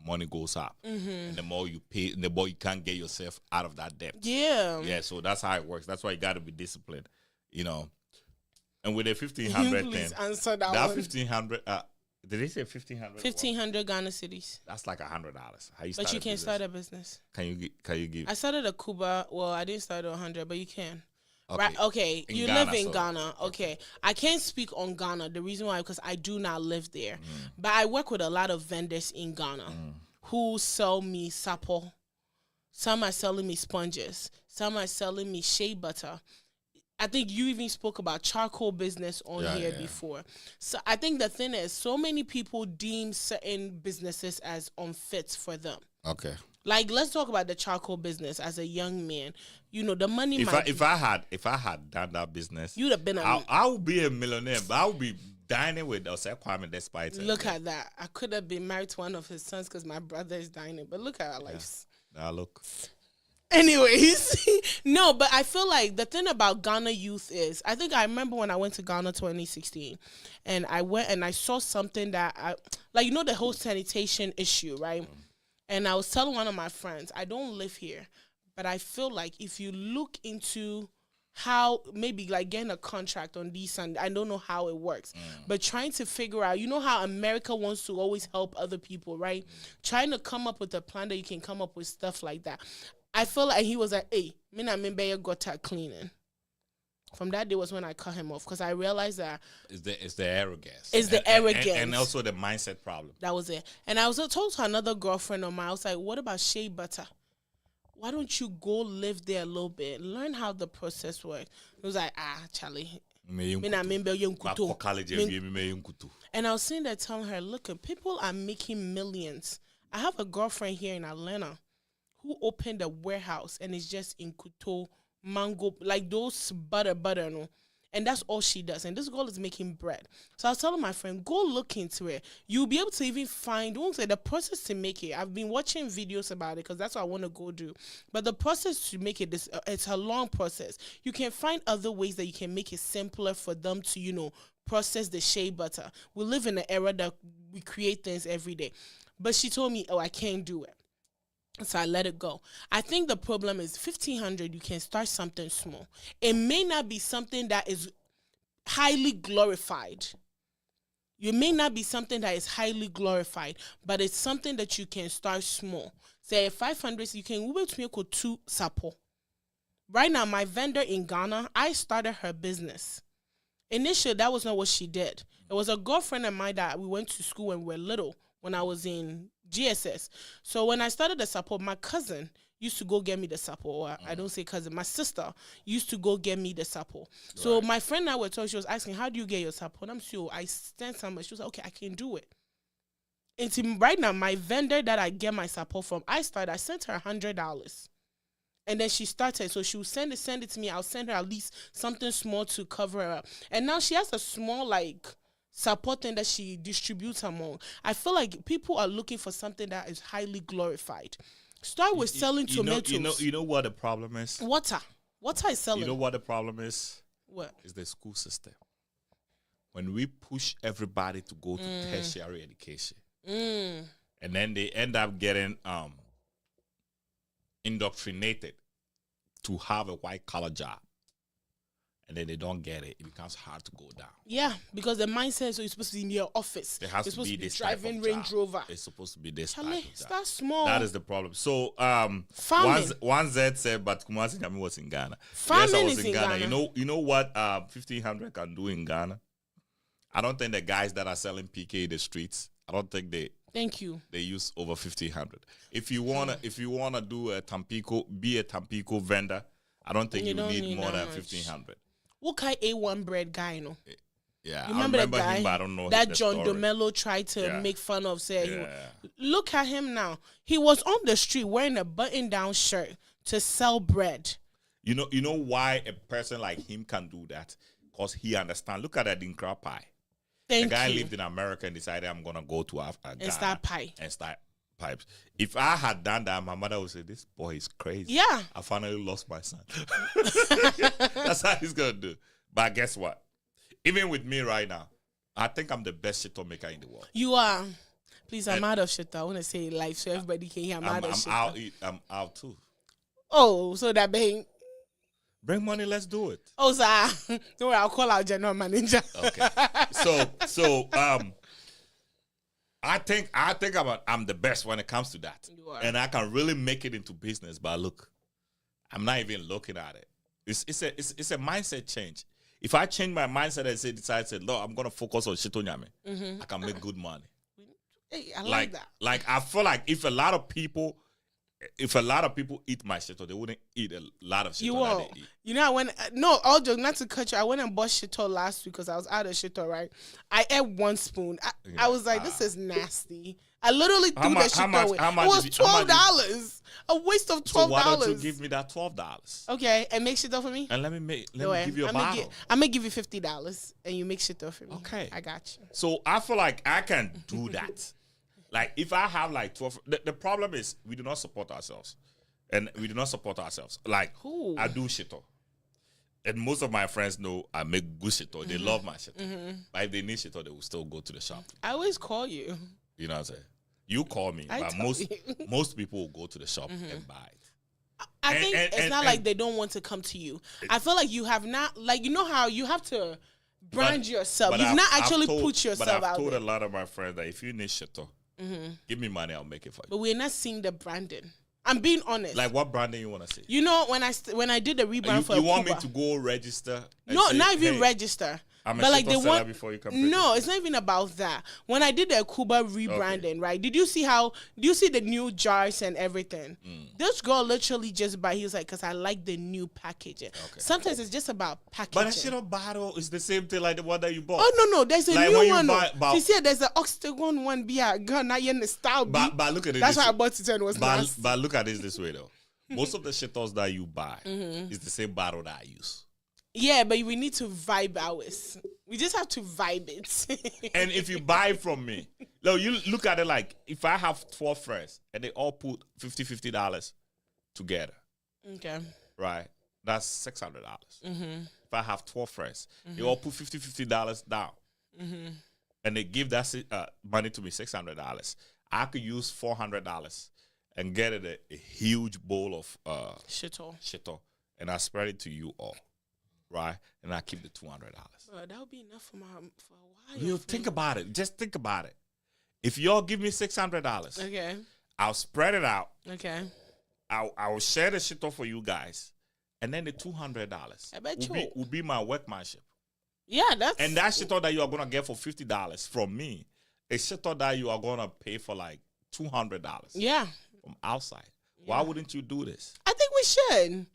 money goes up. And the more you pay, the more you can't get yourself out of that debt. Yeah. Yeah, so that's how it works. That's why you got to be disciplined, you know. And with the 1,500 Please thing, answer that that one. 1,500, did they say 1,500? 1,500 Ghana cities. That's like $100. How you But you can start a business. Can you give? I started a Cuba. Well, I didn't start at 100, but you can. Okay. Right? Okay. In You Ghana, live in so- Ghana. Okay. I can't speak on Ghana. The reason why, because I do not live there. But I work with a lot of vendors in Ghana who sell me sapo. Some are selling me sponges. Some are selling me shea butter. I think you even spoke about charcoal business on here before. So I think the thing is, so many people deem certain businesses as unfit for them. Okay. Like, let's talk about the charcoal business as a young man. You know, the money If I had done that business, you'd have been I would be a millionaire, but I would be dining with Osei Kwame despite it. Look at that. I could have been married to one of his sons because my brother is dining. But look at our lives. Now look. Anyways, no, but I feel like the thing about Ghana youth is, I think I remember when I went to Ghana 2016, and I went and I saw something that like, you know, the whole sanitation issue, right? And I was telling one of my friends, I don't live here, but I feel like if you look into how maybe like getting a contract on these, and I don't know how it works, but trying to figure out, you know how America wants to always help other people, right? Trying to come up with a plan that you can come up with stuff like that. I feel like he was like, hey, me na member got that cleaning. From that day was when I cut him off, because I realized that It's the arrogance. It's the arrogance. And also the mindset problem. that was it. And I was told to another girlfriend of mine, I was like, what about shea butter? Why don't you go live there a little bit, learn how the process works? It was like, Charlie, me na member yenkuto. And I was sitting there telling her, look, people are making millions. I have a girlfriend here in Atlanta who opened a warehouse and it's just in Kuto, mango, like those butter, no. And that's all she does. And this girl is making bread. So I was telling my friend, go look into it. You'll be able to even find, won't say the process to make it. I've been watching videos about it because that's what I want to go do. But the process to make it, it's a long process. You can find other ways that you can make it simpler for them to, you know, process the shea butter. We live in an era that we create things every day. But she told me, I can't do it. So I let it go. I think the problem is 1,500, you can start something small. It may not be something that is highly glorified. You may not be something that is highly glorified, but it's something that you can start small. Say 500, you can wait to make 2 sapo. Right now, my vendor in Ghana, I started her business. Initially, that was not what she did. It was a girlfriend of mine that we went to school when we were little, when I was in GSS. So when I started the support, my cousin used to go get me the support. I don't say cousin, my sister used to go get me the support. So my friend and I were talking, she was asking, how do you get your support? I'm sure I stand somewhere. She was like, okay, I can do it. And right now, my vendor that I get my support from, I sent her $100. And then she started, so she would send it to me. I'll send her at least something small to cover her up. And now she has a small, like, support thing that she distributes among. I feel like people are looking for something that is highly glorified. Start with selling tomatoes. You know what the problem is? Water is selling. You know what the problem is? What? It's the school system. When we push everybody to go to tertiary education, and then they end up getting indoctrinated to have a white collar job, and then they don't get it, it becomes hard to go down. Yeah, because the mindset is, so you're supposed to be in your office. There has you're to be this driving type of Range job. Rover. It's supposed to be this Charlie, type of job. start small. That is the problem. So, farming. one Z said, but Kumasi Nyami was in Ghana. Farming yes, I was is in Ghana. Ghana. You know what 1,500 can do in Ghana? I don't think the guys that are selling PK in the streets, I don't think Thank you. they use over 1,500. If you wanna do a Tampico, be a Tampico vendor, I don't think you need more than 1,500. What kind A1 bread guy, you know? Yeah, Remember I remember that guy him, but I don't know that the John story. DeMello tried to make fun of. Yeah. Look at him now. He was on the street wearing a button-down shirt to sell bread. You know why a person like him can do that? Because he understands. Look at that Dinkra pie. The guy lived in America and decided, I'm gonna go to Ghana and start pie. And start pipes. If I had done that, my mother would say, "This boy is crazy." Yeah. I finally lost my son. That's how he's gonna do. But guess what? Even with me right now, I think I'm the best shit maker in the world. You are. Please, I'm out of shit. I want to say it live so everybody can hear. I'm out of shit. I'm out too. Oh, so that being. Bring money, let's do it. Oh, sir. Don't worry, I'll call our general manager. Okay. So I think I'm the best when it comes to that. You are. And I can really make it into business. But look, I'm not even looking at it. It's a mindset change. If I change my mindset and decide, look, I'm gonna focus on shitonyame, I can make good money. Hey, I like that. Like I feel like if a lot of people eat my shito, they wouldn't eat a lot of shito. You won't. That they eat. You know, all joke, not to cut you, I went and bought shito last week because I was out of shito, right? I ate 1 spoon. I was like, this is nasty. I literally threw that shito away. It was $12. A waste of $12. So why don't you give me that $12? Okay, and make shito for me? And let me give you a bottle. I'm going to give you $50 and you make shito for me. Okay. I got you. So I feel like I can do that. Like, if I have like 12, the problem is we do not support ourselves. And we do not support ourselves. Like, Ooh. I do shito. And most of my friends know I make good shito. They love my shito. But if they need shito, they will still go to the shop. I always call you. You know what I'm saying? You call me, but most people will go to the shop and buy it. I think it's not like they don't want to come to you. I feel like you have not, like, you know how you have to brand yourself. You've not actually put yourself out there. But I've told a lot of my friends that if you need shito, give me money, I'll make it for you. But we're not seeing the branding. I'm being honest. Like, what branding you want to see? You know, when I did the rebrand for you want Cuba, me to go register? No, say, not even hey, register. I'm but a like they seller want before you come. No, it's not even about that. When I did the Cuba rebranding, right? Do you see the new jars and everything? This girl literally just he was like, because I like the new packaging. Okay. Sometimes it's just about packaging. But a shit bottle is the same thing like the one that you bought. Oh no, there's a like new one. You see, there's an Octagon one beer. Girl, not yet in the style. But look at it. That's why I bought it and it was nice. But look at this way though. Most of the shitos that you buy is the same bottle that I use. Yeah, but we need to vibe ours. We just have to vibe it. And if you buy from me, you look at it like if I have 12 friends and they all put $50 together. Okay. Right? That's $600. If I have 12 friends, they all put $50 down. And they give that money to me, $600. I could use $400 and get it a huge bowl of shito. And I spread it to you all. Right, and I keep the $200. That would be enough for a while. You think about it. Just think about it. If y'all give me $600, okay, I'll spread it out. Okay, I will share the shit off for you guys, and then the $200 will be my workmanship. Yeah, and that shit that you are gonna get for $50 from me, a shit that you are gonna pay for like $200. Yeah, from outside. Why wouldn't you do this? I think we should.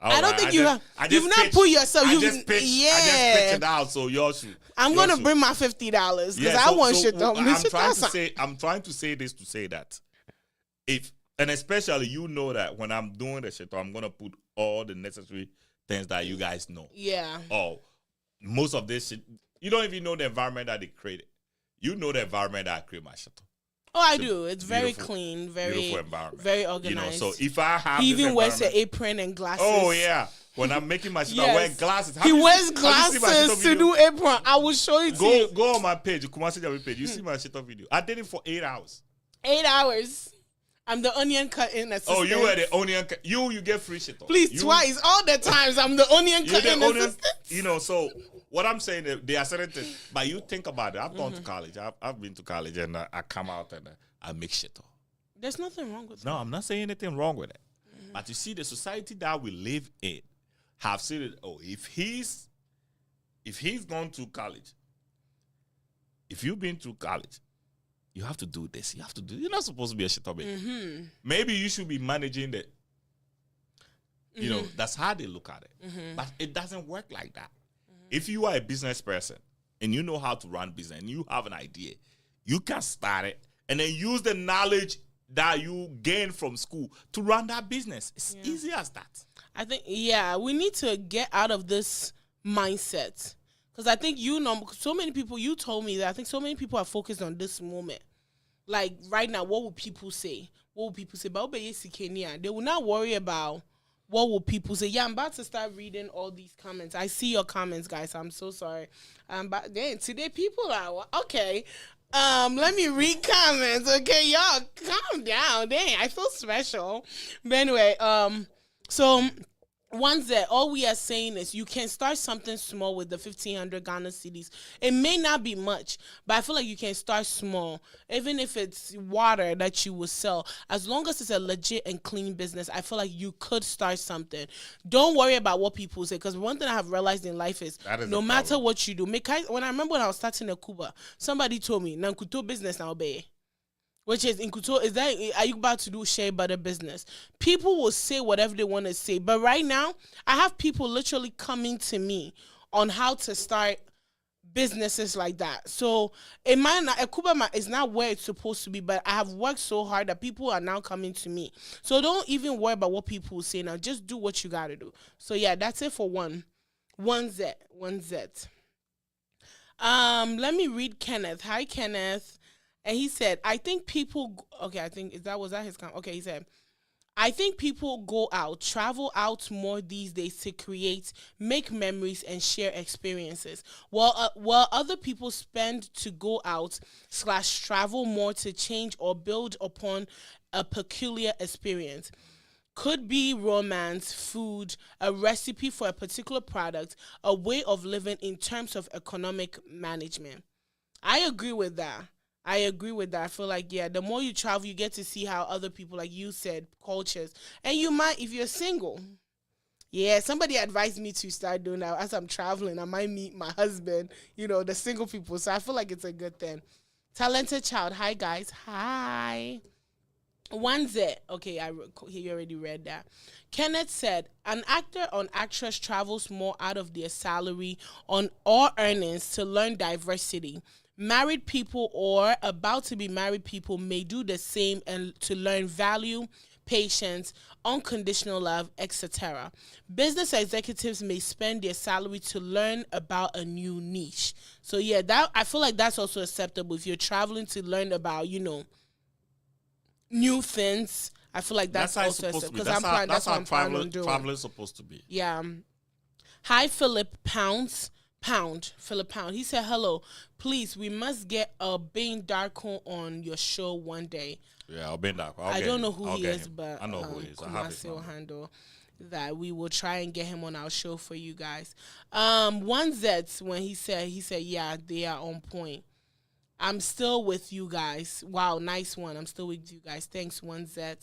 I don't think you've not put yourself. I just pitched it out, so y'all should. I'm gonna bring my $50 because I want shit on me. I'm trying to say this to say that and especially you know that when I'm doing the shit, I'm gonna put all the necessary things that you guys know. Yeah. Oh, most of this shit, you don't even know the environment that they created. You know the environment that I create my shit. Oh, I do. It's very clean, very organized. You know, so if I have, he even wears an apron and glasses. Oh yeah, when I'm making my shit, I wear glasses. He wears glasses to do apron. I will show it to you. Go on my page, Kumasi page. You see my shit video. I did it for 8 hours. 8 hours. I'm the onion cutting assistant. Oh, you were the onion cut. You get free shit. Please, twice. All the times I'm the onion cutting assistant. You know, so what I'm saying, they are certain things. But you think about it. I've gone to college. I've been to college, and I come out and I make shit. There's nothing wrong with that. No, I'm not saying anything wrong with it. But you see, the society that we live in have said it. Oh, if he's gone to college, if you've been to college, you have to do this. You have to do. You're not supposed to be a shit up. Maybe you should be managing the. You know, that's how they look at it. But it doesn't work like that. If you are a business person and you know how to run business and you have an idea, you can start it and then use the knowledge that you gain from school to run that business. It's easy as that. I think, we need to get out of this mindset. Because I think, so many people, you told me that I think so many people are focused on this moment. like right now, what will people say? What will people say? But they will not worry about what will people say. Yeah, I'm about to start reading all these comments. I see your comments, guys. I'm so sorry. But then today people are okay. Let me read comments. Okay, y'all, calm down. Dang, I feel special. But anyway, so once that all we are saying is you can start something small with the 1,500 Ghana cedis. It may not be much, but I feel like you can start small, even if it's water that you will sell. As long as it's a legit and clean business, I feel like you could start something. Don't worry about what people say, because one thing I have realized in life is That is no the matter problem. what you do, when I remember when I was starting a Cuba, somebody told me, "Nankuto business now, be." Which is in Kuto, is that are you about to do shea butter business? People will say whatever they want to say, but right now I have people literally coming to me on how to start businesses like that. So it might not, Akuba is not where it's supposed to be, but I have worked so hard that people are now coming to me. So don't even worry about what people say now. Just do what you gotta do. So yeah, that's it for one Z. Let me read Kenneth. Hi, Kenneth. And he said, I think people, okay, I think, was that his comment? Okay, he said, I think people go out, travel out more these days to create, make memories, and share experiences. While other people spend to go out slash travel more to change or build upon a peculiar experience. Could be romance, food, a recipe for a particular product, a way of living in terms of economic management. I agree with that. I agree with that. I feel like, yeah, the more you travel, you get to see how other people, like you said, cultures. And you might, if you're single, yeah, somebody advised me to start doing that as I'm traveling. I might meet my husband, the single people. So I feel like it's a good thing. Talented child. Hi, guys. Hi. One's it. Okay, he already read that. Kenneth said, an actor or actress travels more out of their salary on or earnings to learn diversity. Married people or about to be married people may do the same and to learn value, patience, unconditional love, etc. Business executives may spend their salary to learn about a new niche. So yeah, that I feel like that's also acceptable if you're traveling to learn about, new things. I feel like That's that's how it's also supposed to be. because I'm planning. That's That's what how I'm planning on doing. traveling is supposed to be. Yeah. Hi, Philip Philip Pound. He said, "Hello, please. We must get a Bain Darko on your show one day. Yeah, I'll be back. I don't know who I'll he get is, him. but I know who he is. I have his Kumasi will number. handle that. We will try and get him on our show for you guys. One Z when he said, yeah, they are on point. I'm still with you guys. Wow, nice one. I'm still with you guys. Thanks, One Z.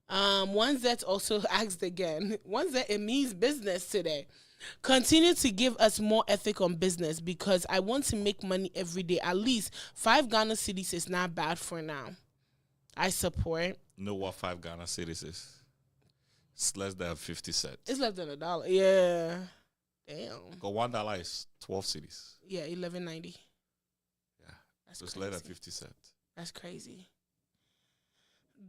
One Z also asked again. One Z, it means business today. Continue to give us more ethic on business because I want to make money every day. At least 5 Ghana cities is not bad for now. I support. You know what 5 Ghana cities is? It's less than 50 cents. It's less than $1. Yeah. Damn. Because $1 is 12 cities. Yeah, 11.90. Yeah. That's So it's crazy. less than 50 cents. That's crazy.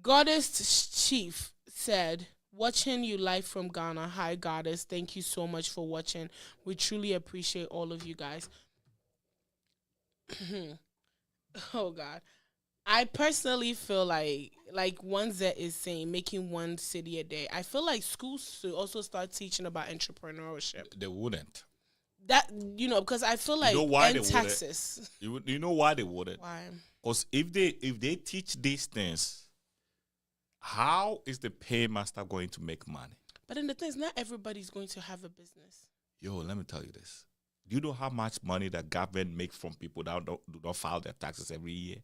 Goddess Chief said, watching you live from Ghana. Hi, Goddess. Thank you so much for watching. We truly appreciate all of you guys. Oh, God. I personally feel like one that is saying making one city a day. I feel like schools should also start teaching about entrepreneurship. They wouldn't. That because I feel like know why in they wouldn't? Texas. You know why they wouldn't? Why? Because if they teach these things, how is the paymaster going to make money? But then the thing is, not everybody's going to have a business. Yo, let me tell you this. Do you know how much money the government makes from people that do not file their taxes every year?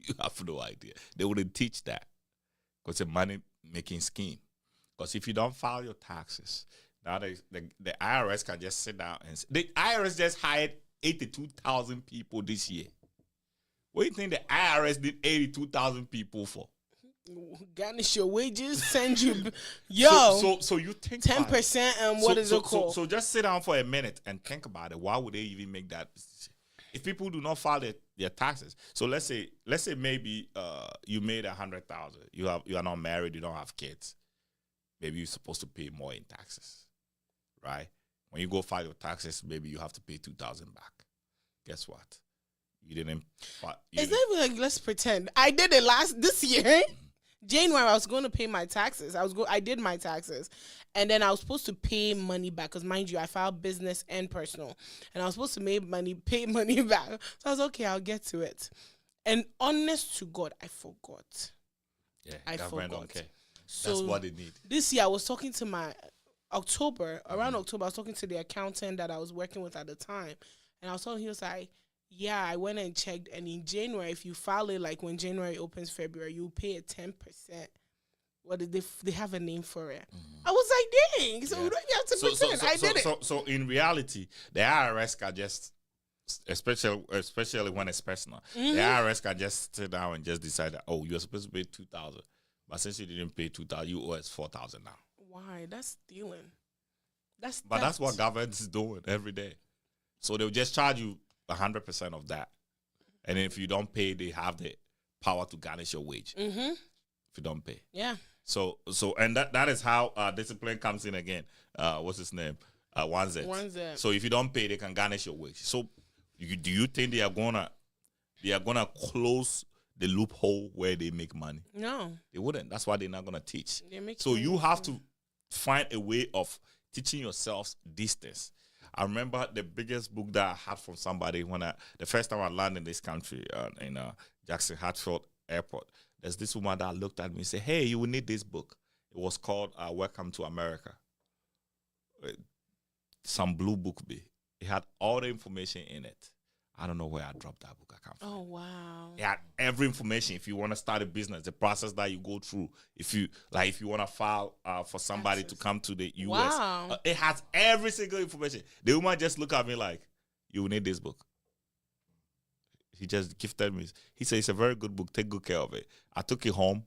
You have no idea. They wouldn't teach that because it's a money-making scheme. Because if you don't file your taxes, now the IRS can just sit down and the IRS just hired 82,000 people this year. What do you think the IRS did 82,000 people for? Garnish your wages, send you, yo. So you think 10% and what is it called? So just sit down for a minute and think about it. Why would they even make that decision? If people do not file their taxes, so let's say maybe you made 100,000. You are not married. You don't have kids. Maybe you're supposed to pay more in taxes, right? When you go file your taxes, maybe you have to pay 2,000 back. Guess what? You didn't. It's not even like, let's pretend. I did it this year. January, I was going to pay my taxes. I did my taxes. And then I was supposed to pay money back. Because mind you, I filed business and personal. And I was supposed to pay money back. So I was okay, I'll get to it. And honest to God, I forgot. Yeah, I government forgot. don't care. So That's what they need. this year, I was talking to around October, I was talking to the accountant that I was working with at the time. And I was telling him, he was like, yeah, I went and checked. And in January, if you file it like when January opens February, you pay a 10%. What did they have a name for it? I was like, dang. So we don't have to pretend. I did it. So in reality, the IRS can just, especially when it's personal, the IRS can just sit down and just decide that, oh, you're supposed to pay $2,000, but since you didn't pay $2,000, you owe us $4,000 now. Why? That's stealing. That's what government is doing every day. So they'll just charge you 100% of that, and if you don't pay, they have the power to garnish your wage. If you don't pay, yeah. So and that is how discipline comes in again. What's his name? 1Z. So if you don't pay, they can garnish your wage. So do you think they are gonna close the loophole where they make money? No, they wouldn't. That's why they're not gonna teach. So you have to find a way of teaching yourselves these things. I remember the biggest book that I had from somebody when the first time I landed in this country in Jackson Hatfield Airport. There's this woman that looked at me and said, hey, you will need this book. It was called Welcome to America. Some blue book. It had all the information in it. I don't know where I dropped that book. I can't find it. Oh, wow. It had every information. If you want to start a business, the process that you go through. If you want to file for somebody to come to the U.S. Wow. It has every single information. The woman just looked at me like, you will need this book. He just gifted me. He said, it's a very good book. Take good care of it. I took it home.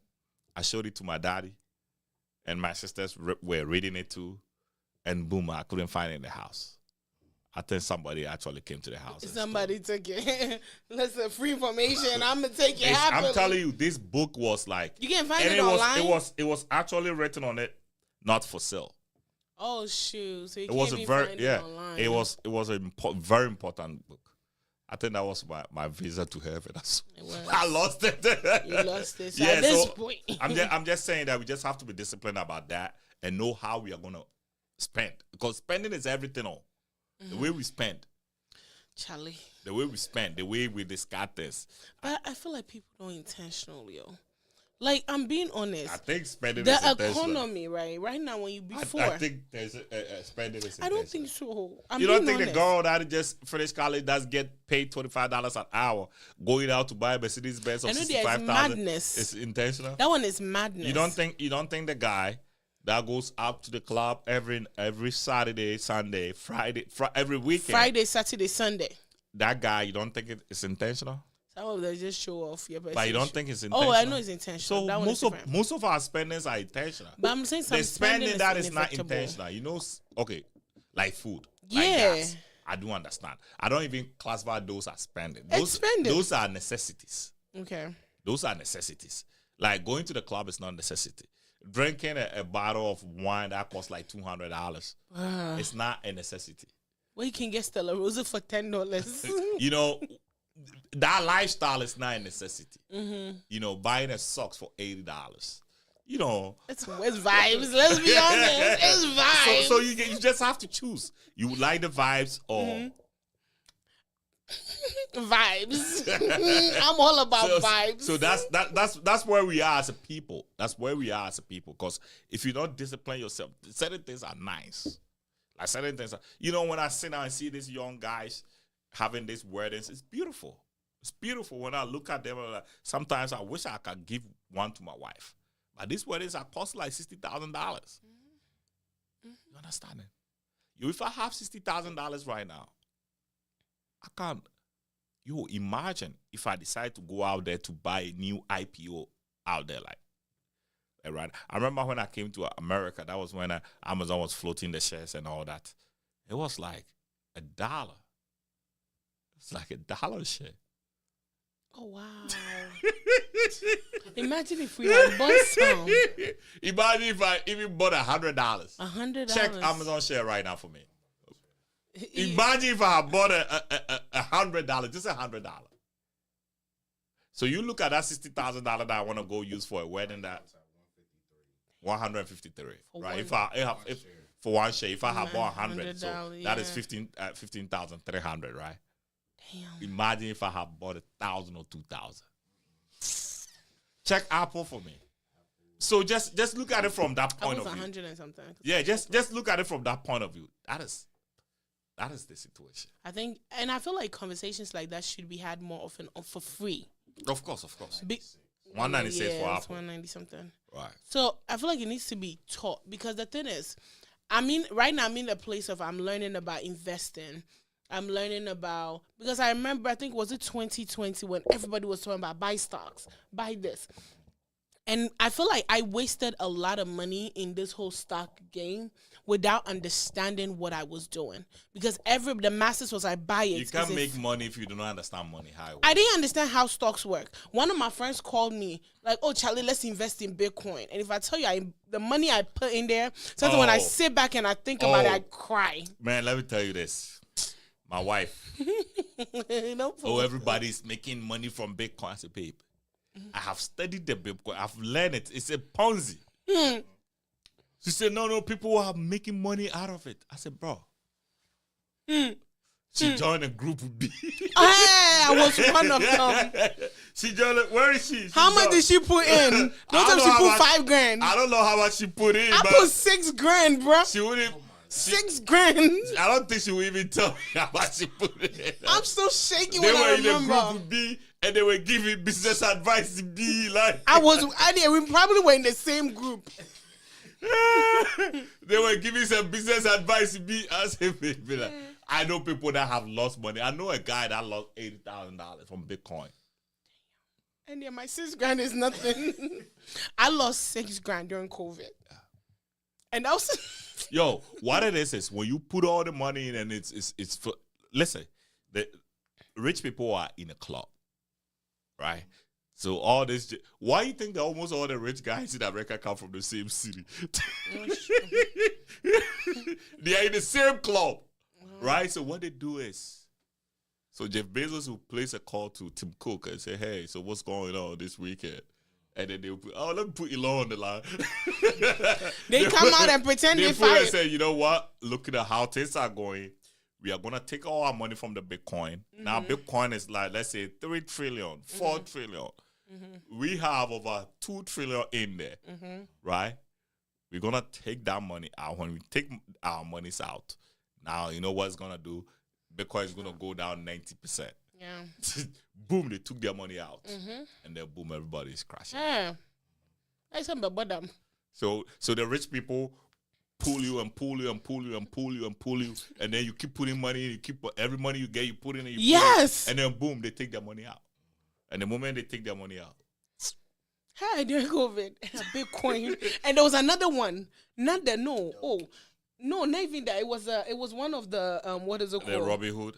I showed it to my daddy. And my sisters were reading it too. And boom, I couldn't find it in the house. I think somebody actually came to the house. Somebody took it. Listen, free information. I'm going to take it happily. I'm telling you, this book was like... You can't find it online? It was actually written on it, not for sale. Oh, shoot. So you it was can't a very, find it online. It was a very important book. I think that was my visa to heaven. I lost it. You lost it. So at this point. I'm just saying that we just have to be disciplined about that and know how we are going to spend. Because spending is everything on. The way we spend. Charlie. The way we spend. The way we discard this. But I feel like people don't intentionally, yo. Like, I'm being honest. I think spending is intentional. The economy, right now, when you before. I think there's spending is intentional. I don't think so. You don't think the girl that just finished college does get paid $25 an hour going out to buy a Mercedes Benz of $65,000? Madness. It's intentional. That one is madness. You don't think the guy that goes out to the club every Saturday, Sunday, Friday, every weekend. Friday, Saturday, Sunday. That guy, you don't think it's intentional? Some of them just show off. But you don't think it's intentional? Oh, I know it's intentional. So most of our spendings are intentional. But I'm saying some spending that is not intentional. You know, okay, like food. Yeah. Like gas. I do understand. I don't even classify those as spending. Those are necessities. Okay. Those are necessities. Like going to the club is not a necessity. Drinking a bottle of wine that costs like $200, it's not a necessity. Well, you can get Stella Rosa for $10. You know, that lifestyle is not a necessity. You know, buying a socks for $80. You know, it's vibes. Let's be honest, it's vibes. So you just have to choose. You like the vibes or vibes. I'm all about vibes. So that's where we are as a people. That's where we are as a people. Because if you don't discipline yourself, certain things are nice. Like certain things are, you know, when I sit down and see these young guys having these weddings, it's beautiful. It's beautiful when I look at them. Sometimes I wish I could give one to my wife. But these weddings are cost like $60,000. You understand it? If I have $60,000 right now, I can't. You imagine if I decide to go out there to buy a new IPO out there, like, right? I remember when I came to America, that was when Amazon was floating the shares and all that. It was like $1. It's like $1 a share. Oh, wow. Imagine if we had bought some. Imagine if I even bought $100. $100. Check Amazon share right now for me. Imagine if I had bought $100, just $100. So you look at that $60,000 that I want to go use for a wedding, that 153, right? If for one share, if I have 100, so that is 15,300, right? Damn. Imagine if I have bought 1,000 or 2,000. Check Apple for me. So just look at it from that point of view. 100 and something. Yeah, just look at it from that point of view. That is the situation. I think, and I feel like conversations like that should be had more often for free. Of course. 196 for Apple. 190 something. Right. So I feel like it needs to be taught, because the thing is, right now I'm in the place of I'm learning about investing. I'm learning about, because I remember, I think, was it 2020 when everybody was talking about buy stocks, buy this. And I feel like I wasted a lot of money in this whole stock game without understanding what I was doing. Because the masses was like, buy it. You can't make money if you do not understand money. How it works. I didn't understand how stocks work. One of my friends called me like, oh, Charlie, let's invest in Bitcoin. And if I tell you the money I put in there, sometimes when I sit back and I think about it, I cry. Man, let me tell you this. My wife. Everybody's making money from Bitcoin. I said, babe, I have studied the Bitcoin. I've learned it. It's a Ponzi. She said, no, people are making money out of it. I said, bro. She joined a group with me. I was one of them. She joined where is she? How much did she put in? Don't tell me she put $5,000. I don't know how much she put in. I put $6,000, bro. She wouldn't. $6,000. I don't think she would even tell me how much she put in. I'm still shaking when I remember. They were in a group with me, and they were giving business advice to me. Like we probably were in the same group. They were giving some business advice to me. I said, like, I know people that have lost money. I know a guy that lost $80,000 from Bitcoin. And yeah, my $6,000 is nothing. I lost $6,000 during COVID. And that was yo, what it is when you put all the money in and it's for, listen, the rich people are in a club, right? So all this, why you think that almost all the rich guys in America come from the same city? They are in the same club, right? So what they do is, so Jeff Bezos will place a call to Tim Cook and say, hey, so what's going on this weekend? And then they'll put, let me put Elon on the line. They come out and pretend they fight. And say, you know what? Looking at how things are going, we are going to take all our money from the Bitcoin. Mm-hmm. Now, Bitcoin is like, let's say, 3 trillion, 4 trillion. Mm-hmm. We have over 2 trillion in there, right? We're going to take that money out. When we take our monies out, now, you know what it's going to do? Bitcoin is going to go down 90%. Yeah. Boom, they took their money out. And then boom, everybody's crashing. Yeah. I said, but them. So the rich people pull you and pull you and pull you and pull you and pull you. And then you keep putting money in. You keep every money you get, you put in. And you put in, and then boom, they take their money out. And the moment they take their money out. Hi, during COVID, Bitcoin. And there was another one. Not that, no, not even that. It was one of the, what is it called? The Robin Hood.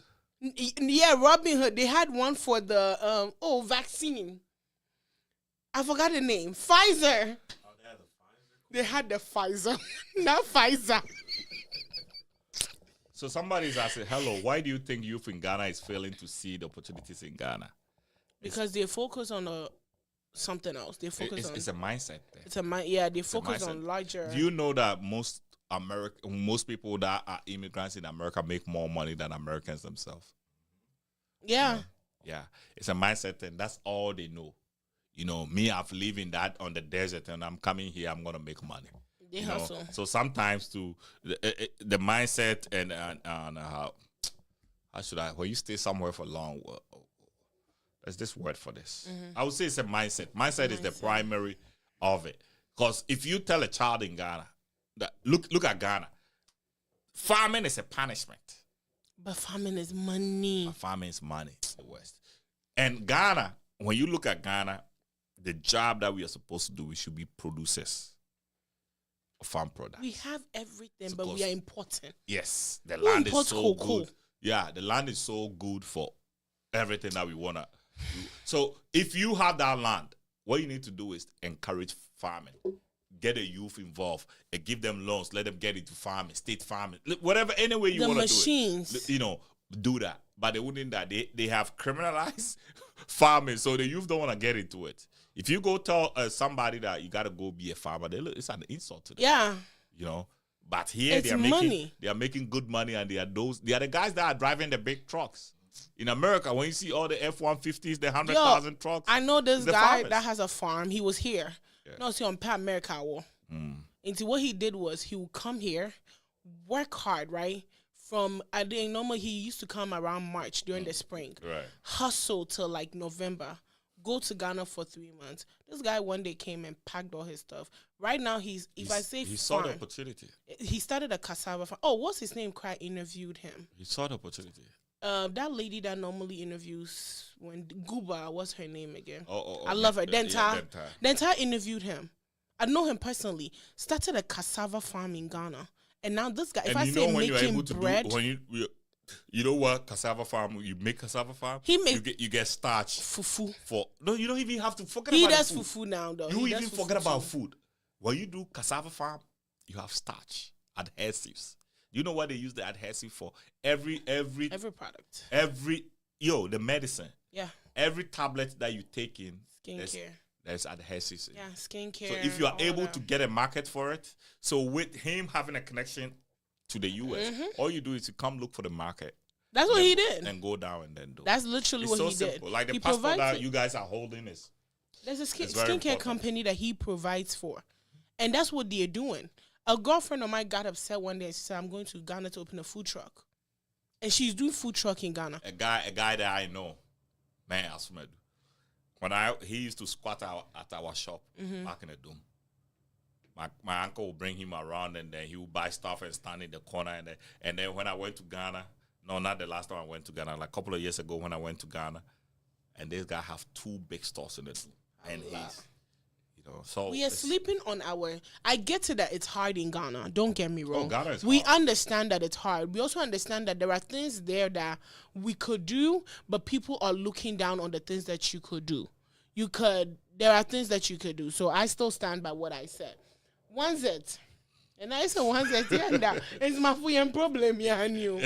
Yeah, Robin Hood. They had one for the vaccine. I forgot the name. Pfizer. Oh, they had the Pfizer. Not Pfizer. So somebody's asking, hello, why do you think youth in Ghana is failing to see the opportunities in Ghana? Because they focus on something else. They focus on. It's a mindset thing. They focus on larger. Do you know that most people that are immigrants in America make more money than Americans themselves? Yeah. Yeah. It's a mindset thing. That's all they know. You know, me, I've lived in that on the desert and I'm coming here, I'm going to make money. They hustle. So sometimes the mindset and how should I, when you stay somewhere for long, there's this word for this. I would say it's a mindset. Mindset is the primary of it. Because if you tell a child in Ghana, look at Ghana. Farming is a punishment. But farming is money. Farming is money in the West. And Ghana, when you look at Ghana, the job that we are supposed to do, we should be producers of farm products. We have everything, but we are important. Yes. The land is so good. Yeah, the land is so good for everything that we want to do. So if you have that land, what you need to do is encourage farming. Get a youth involved and give them loans. Let them get into farming, state farming, whatever, any way you want to do it. The machines. Do that. but they wouldn't that they have criminalized farming, so the youth don't want to get into it. If you go tell somebody that you got to go be a farmer, it's an insult to them. Yeah. You know, but here It's money. They are making good money, and they are the guys that are driving the big trucks. In America, when you see all the F-150s, the 100,000 trucks, I know this the guy farmers. that has a farm. He was here. Yeah. No, see on Pat America. And so what he did was he would come here, work hard, right? From I think normally he used to come around March during the spring, right? Hustle till like November, go to Ghana for 3 months. This guy one day came and packed all his stuff. Right now he saw the opportunity. He started a cassava farm. Oh, what's his name? Cry interviewed him. He saw the opportunity. That lady that normally interviews when Guba, what's her name again? Oh, I love her. Denta. Denta interviewed him. I know him personally. Started a cassava farm in Ghana. And now this guy, if I say making bread. You know what cassava farm, you make cassava farm, you get starch. Fufu. You don't even have to forget about food. He does fufu now though. You even forget about food. When you do cassava farm, you have starch, adhesives. You know what they use the adhesive for? Every product. The medicine. Yeah. Every tablet that you take in. Skincare. There's adhesives. Yeah, skincare. So if you are able to get a market for it, so with him having a connection to the US, all you do is you come look for the market. That's what he did. And go down and then do. That's literally what he simple. did. Like the passport that you guys are holding is. There's a skincare company that he provides for, and that's what they're doing. A girlfriend of mine got upset one day and she said, "I'm going to Ghana to open a food truck," and she's doing food truck in Ghana. A guy that I know, man, I swear. He used to squat at our shop back in the Doom. My uncle would bring him around and then he would buy stuff and stand in the corner. And then when I went to Ghana, no, not the last time I went to Ghana, like a couple of years ago when I went to Ghana, and this guy have 2 big stores in the Doom. And so we are sleeping on I get to that it's hard in Ghana. Don't get me wrong. Ghana is we hard. understand that it's hard. We also understand that there are things there that we could do, but people are looking down on the things that you could do. There are things that you could do. So I still stand by what I said. One zet. And I said one zet. Yeah, it's my fucking problem. Yeah, I knew.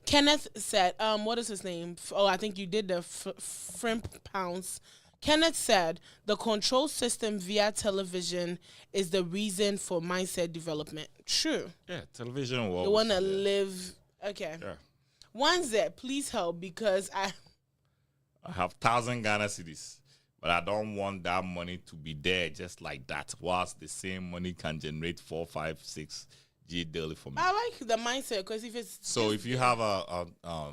Kenneth said, what is his name? Oh, I think you did the Frimp Pounds. Kenneth said the control system via television is the reason for mindset development. True. Yeah, television will. You want to live. Okay. Yeah. One zet, please help because I have 1,000 Ghana cedis, but I don't want that money to be there just like that. Whilst the same money can generate 4, 5, 6 G daily for me. I like the mindset because if you have a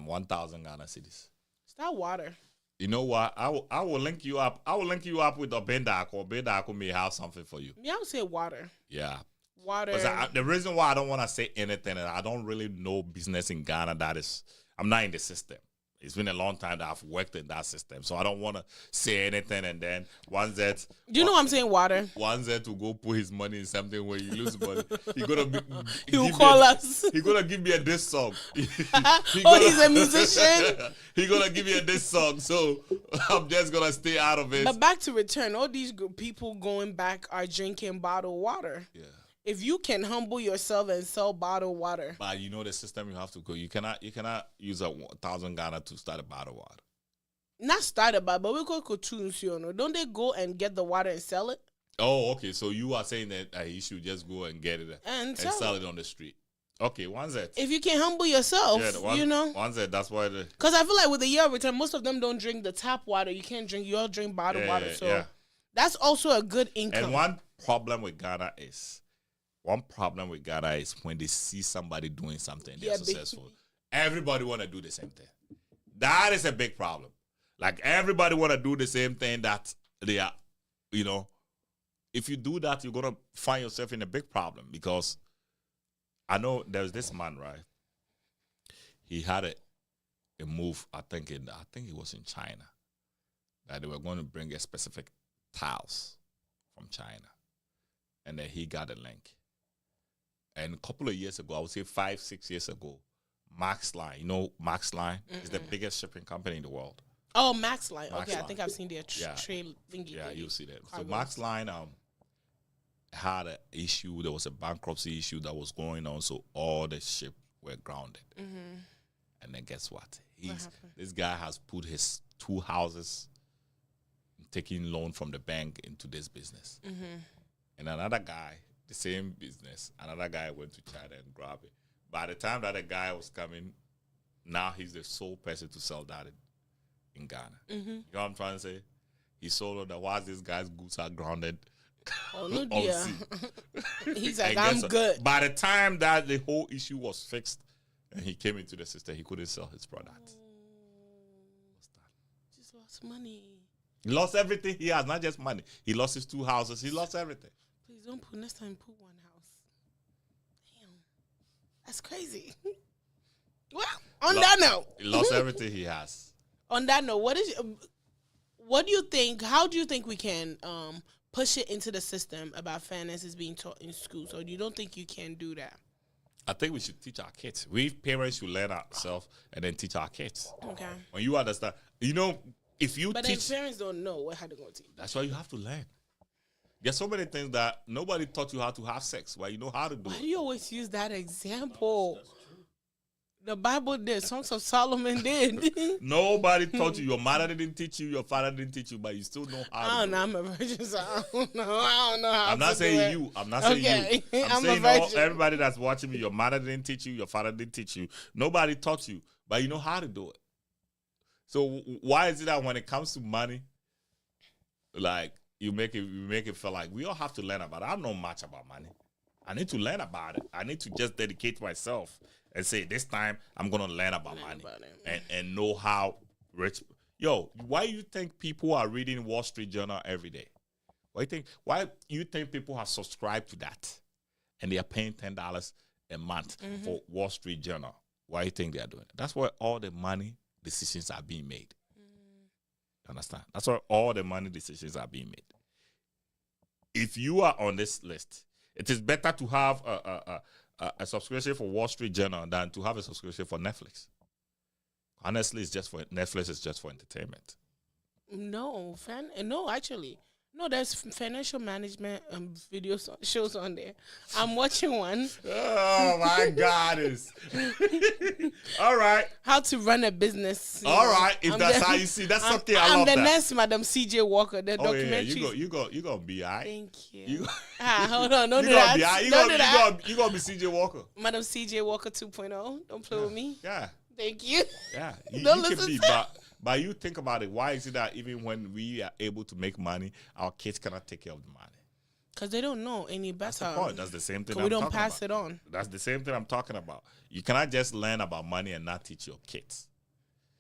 1,000 Ghana cedis, start water. You know what? I will link you up. I will link you up with Obendako. Obendako may have something for you. Yeah, I would say water. Yeah. Water. The reason why I don't want to say anything is I don't really know business in Ghana. I'm not in the system. It's been a long time that I've worked in that system. So I don't want to say anything and then one Z. Do you know what I'm saying? Water. One Z to go put his money in something where you lose money. He'll call us. He's going to give me a diss song. He's a musician. He's going to give me a diss song. So I'm just going to stay out of it. But back to return, all these people going back are drinking bottled water. Yeah. If you can humble yourself and sell bottled water. But you know the system you have to go. You cannot use 1,000 Ghana to start a bottled water. Not start a bottle, but we go to don't they go and get the water and sell it? Oh, okay. So you are saying that you should just go and get it and sell it on the street. Okay, one's that. If you can humble yourself, One's that. That's why. Because I feel like with the year of return, most of them don't drink the tap water. You can't drink. You all drink bottled water. So that's also a good income. And one problem with Ghana is when they see somebody doing something, they're successful. Everybody want to do the same thing. That is a big problem. Like everybody want to do the same thing that they are, if you do that, you're going to find yourself in a big problem because I know there's this man, right? He had a move, I think it was in China, that they were going to bring a specific tiles from China. And then he got a link. And a couple of years ago, I would say 5, 6 years ago, Max Line, Max Line is the biggest shipping company in the world. Oh, Max Line. Okay, I think I've seen their trade thingy. Yeah, you'll see that. So Max Line had an issue. There was a bankruptcy issue that was going on, so all the ships were grounded. Mm-hmm. And then guess what? happened? This guy has put his 2 houses, taking loan from the bank into this business. And another guy, the same business, another guy went to China and grabbed it. By the time that the guy was coming, now he's the sole person to sell that in Ghana. You know what I'm trying to say? He sold that while these guys' goods are grounded. Oh, no, on dear. sea. He's like, And I'm guess what? good. By the time that the whole issue was fixed and he came into the system, he couldn't sell his product. What's that? Just lost money. He lost everything he has, not just money. He lost his 2 houses. He lost everything. Please don't put, next time put 1 house. Damn. That's crazy. Well, on that note. He lost everything he has. On that note, what do you think, how do you think we can push it into the system about finances being taught in schools? Or you don't think you can do that? I think we should teach our kids. We parents should learn ourselves and then teach our kids. Okay. When you understand, if you But teach, then parents don't know how to go to. that's why you have to learn. There's so many things that nobody taught you how to have sex. Well, you know how to do Why it. do you always use that example? The Bible did. Songs of Solomon did. Nobody taught you. Your mother didn't teach you. Your father didn't teach you, but you still know how I to don't do know. it. I'm a virgin, so I don't know. I don't know how I'm not to saying do it. you. I'm not saying Okay. you. I'm I'm a saying all, virgin. everybody that's watching me, your mother didn't teach you, your father didn't teach you. Nobody taught you, but you know how to do it. So why is it that when it comes to money, like you make it feel like we all have to learn about it? I don't know much about money. I need to learn about it. I need to just dedicate myself and say, this time I'm gonna learn about money and know how rich. Yo, why you think people are reading Wall Street Journal every day? Why you think people have subscribed to that and they are paying $10 a month for Wall Street Journal? Why you think they are doing it? That's where all the money decisions are being made. Understand? That's where all the money decisions are being made. If you are on this list, it is better to have a subscription for Wall Street Journal than to have a subscription for Netflix. Honestly, Netflix is just for entertainment. No, actually. No, there's financial management shows on there. I'm watching one. Oh my God! All right. How to run a business. All right. If that's how you see, that's something I love. I'm the that. next Madam CJ Walker, the documentary. You gonna be all right. Thank you. You Hold on, don't do gonna that. be all right. You gonna be CJ Walker. Madam CJ Walker 2.0. Don't play with me. Yeah. Thank you. Yeah. You Don't can listen be, to but you think about it. Why is it that even when we are able to make money, our kids cannot take care of the money? Because they don't know any better. That's the point. That's the same thing. We don't pass it on. That's the same thing I'm talking about. You cannot just learn about money and not teach your kids.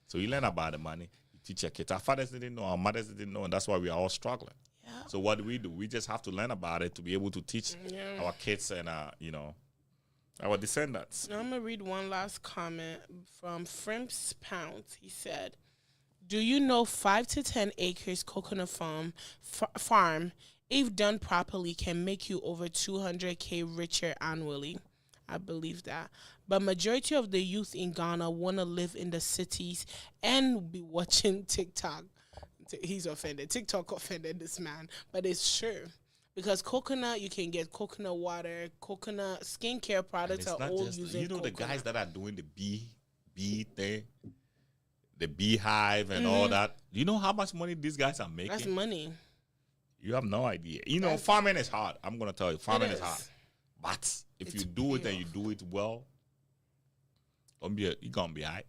So you learn about the money, you teach your kids. Our fathers didn't know, our mothers didn't know, and that's why we are all struggling. Yeah. So what do? We just have to learn about it to be able to teach our kids and our descendants. I'm gonna read one last comment from Frimps Pounds. He said, "Do you know 5 to 10 acres coconut farm, if done properly, can make you over 200K richer annually?" I believe that. But majority of the youth in Ghana want to live in the cities and be watching TikTok. He's offended. TikTok offended this man, but it's true. Because coconut, you can get coconut water, coconut skincare products are all using coconut. The guys that are doing the bee thing, the beehive and all that. Do you know how much money these guys are making? That's money. You have no idea. Farming is hard. I'm going to tell you, farming is hard. But if you do it and you do it well, you're going to be all right.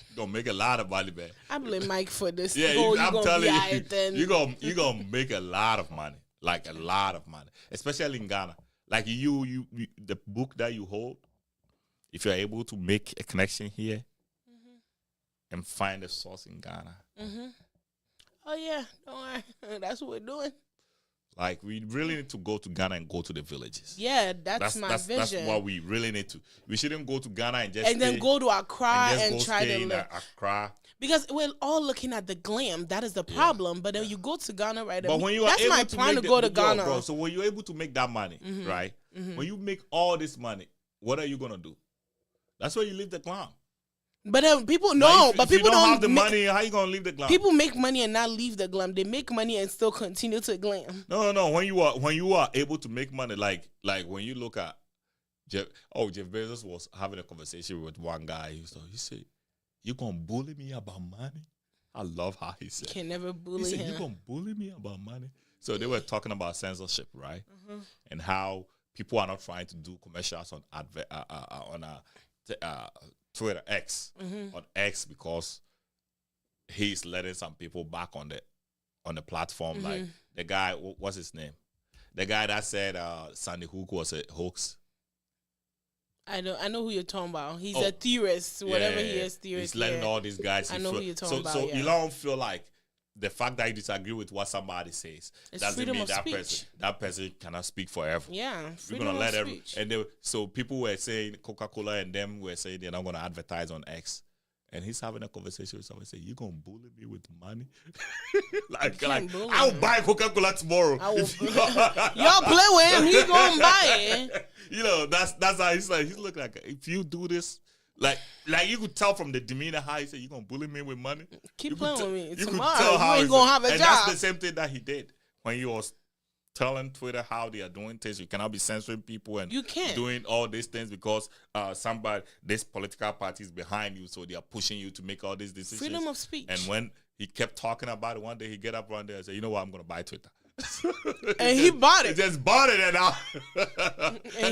You're going to make a lot of money, man. I blame Mike for this. Yeah, I'm telling you, you're going to make a lot of money. Like a lot of money, especially in Ghana. Like you, the book that you hold, if you're able to make a connection here and find a source in Ghana. Oh, yeah. Don't worry. That's what we're doing. Like, we really need to go to Ghana and go to the villages. Yeah, that's my vision. That's what we really need to. We shouldn't go to Ghana and just then go to Accra and try to live. Accra. Because we're all looking at the glam. That is the problem. But then you go to Ghana, right? But when you that's my plan to go to Ghana. Bro, so when you're able to make that money, right? When you make all this money, what are you going to do? That's where you leave the glam. But then people know, but people don't have the money. How you gonna leave the glam? People make money and not leave the glam. They make money and still continue to glam. No. When you are able to make money, like when you look at Jeff Bezos was having a conversation with one guy. He said, "You gonna bully me about money?" I love how he said. Can never He bully said, him. "You gonna bully me about money?" So they were talking about censorship, right? And how people are not trying to do commercials on Twitter on X because he's letting some people back on the platform. Like the guy, what's his name? The guy that said Sandy Hook was a hoax. I know who you're talking about. He's a theorist, whatever he is, theorist. He's letting all these guys. I know who you're talking about. So you don't feel like the fact that you disagree with what somebody says doesn't mean that person cannot speak forever. Yeah, freedom of speech. So people were saying Coca-Cola and them were saying they're not going to advertise on X. And he's having a conversation with someone saying, "You gonna bully me with money?" like I'll buy Coca-Cola tomorrow. Y'all play with him, he gonna buy it. That's how he's like. He's looking like, if you do this, like you could tell from the demeanor how he said, "You gonna bully me with money?" Keep playing with me. You Tomorrow could tell how you ain't gonna have a job. And that's the same thing that he did when he was telling Twitter how they are doing things. You cannot be censoring people and you can't doing all these things because this political party is behind you, so they are pushing you to make all these decisions. Freedom of speech. And when he kept talking about it, one day he get up one day and say, "You know what? I'm gonna buy Twitter." And he bought it. He just bought it, and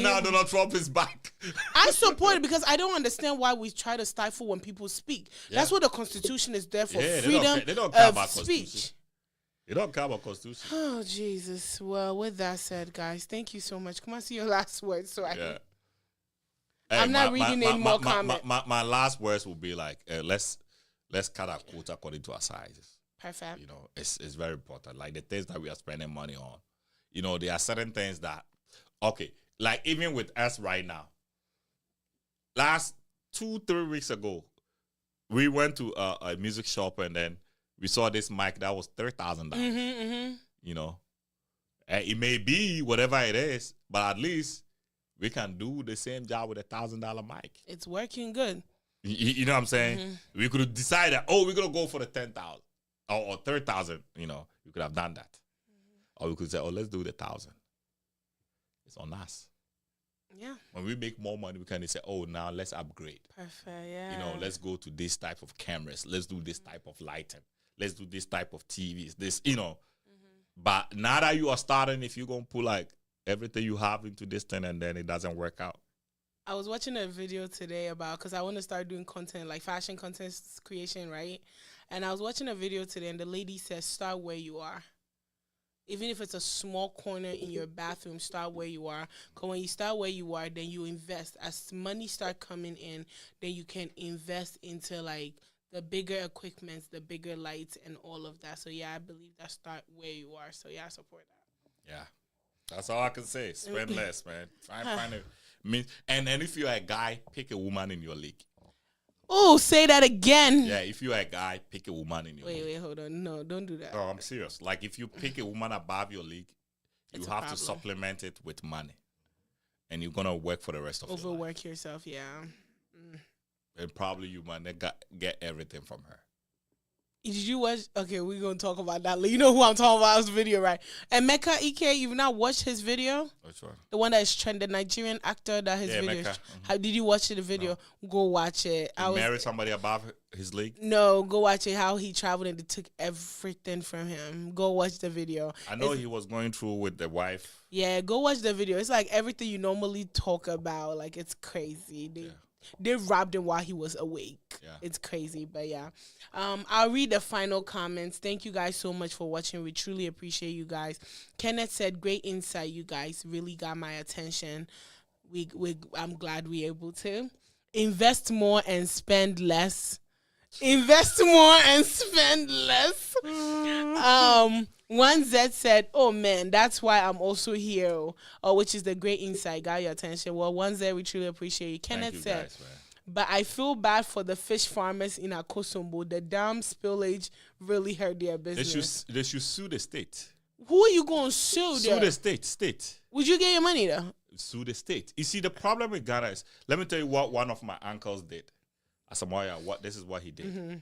now Donald Trump is back. I support it because I don't understand why we try to stifle when people speak. Yeah. That's what the Constitution is there for. Freedom they don't care of about speech. You don't care about Constitution. Oh, Jesus. Well, with that said, guys, thank you so much. Come on, see your last words so I can... I'm not reading any more comments. My last words will be like, let's cut our quota according to our sizes. Perfect. It's very important. Like the things that we are spending money on. There are certain things that, okay, like even with us right now, last 2-3 weeks ago, we went to a music shop and then we saw this mic that was $3,000. It may be whatever it is, but at least we can do the same job with $1,000 mic. It's working good. You know what I'm saying? We could have decided, we're gonna go for the 10,000 or 3,000. We could have done that, or we could say, let's do the 1,000. It's on us. Yeah. When we make more money, we can say, now let's upgrade. Perfect. Yeah. Let's go to this type of cameras. Let's do this type of lighting. Let's do this type of TVs. But now that you are starting, if you're going to put like everything you have into this thing and then it doesn't work out. I was watching a video today because I want to start doing content, like fashion content creation, right? And I was watching a video today and the lady says, start where you are. Even if it's a small corner in your bathroom, start where you are. Because when you start where you are, then you invest. As money start coming in, then you can invest into like the bigger equipments, the bigger lights, and all of that. So, yeah, I believe that start where you are. So, yeah, I support that. Yeah. That's all I can say. Spend less, man. Try and find it. And if you're a guy, pick a woman in your league. Oh, say that again. Yeah, if you're a guy, pick a woman in your league. Wait, hold on. No, don't do that. No, I'm serious. Like, if you pick a woman above your league, you have to supplement it with money. And you're going to work for the rest of your life. Overwork yourself, yeah. And probably you might get everything from her. Did you watch? Okay, we're going to talk about that. You know who I'm talking about, his video, right? And Emeka Ike, you've not watched his video? Which one? The one that is trending, the Nigerian actor that his video. How did you watch the video? No. Go watch it. He married somebody above his league? No, go watch it. How he traveled and they took everything from him. Go watch the video. I know he was going through with the wife. Yeah, go watch the video. It's like everything you normally talk about. Like, it's crazy. They robbed him while he was awake. Yeah. It's crazy, but yeah. I'll read the final comments. Thank you guys so much for watching. We truly appreciate you guys. Kenneth said, great insight, you guys. Really got my attention. I'm glad we're able to. Invest more and spend less. Invest more and spend less. 1Z said, oh man, that's why I'm also here. Which is the great insight. Got your attention. Well, 1Z, we truly appreciate you. Kenneth said, guys, but I feel bad for the fish farmers in Akosombo. The dam spillage really hurt their business. They should sue the state. Who are you going to sue? Sue the state. Would you get your money though? Sue the state. You see, the problem with Ghana is, let me tell you what one of my uncles did. Asamoah, this is what he did. Mm-hmm.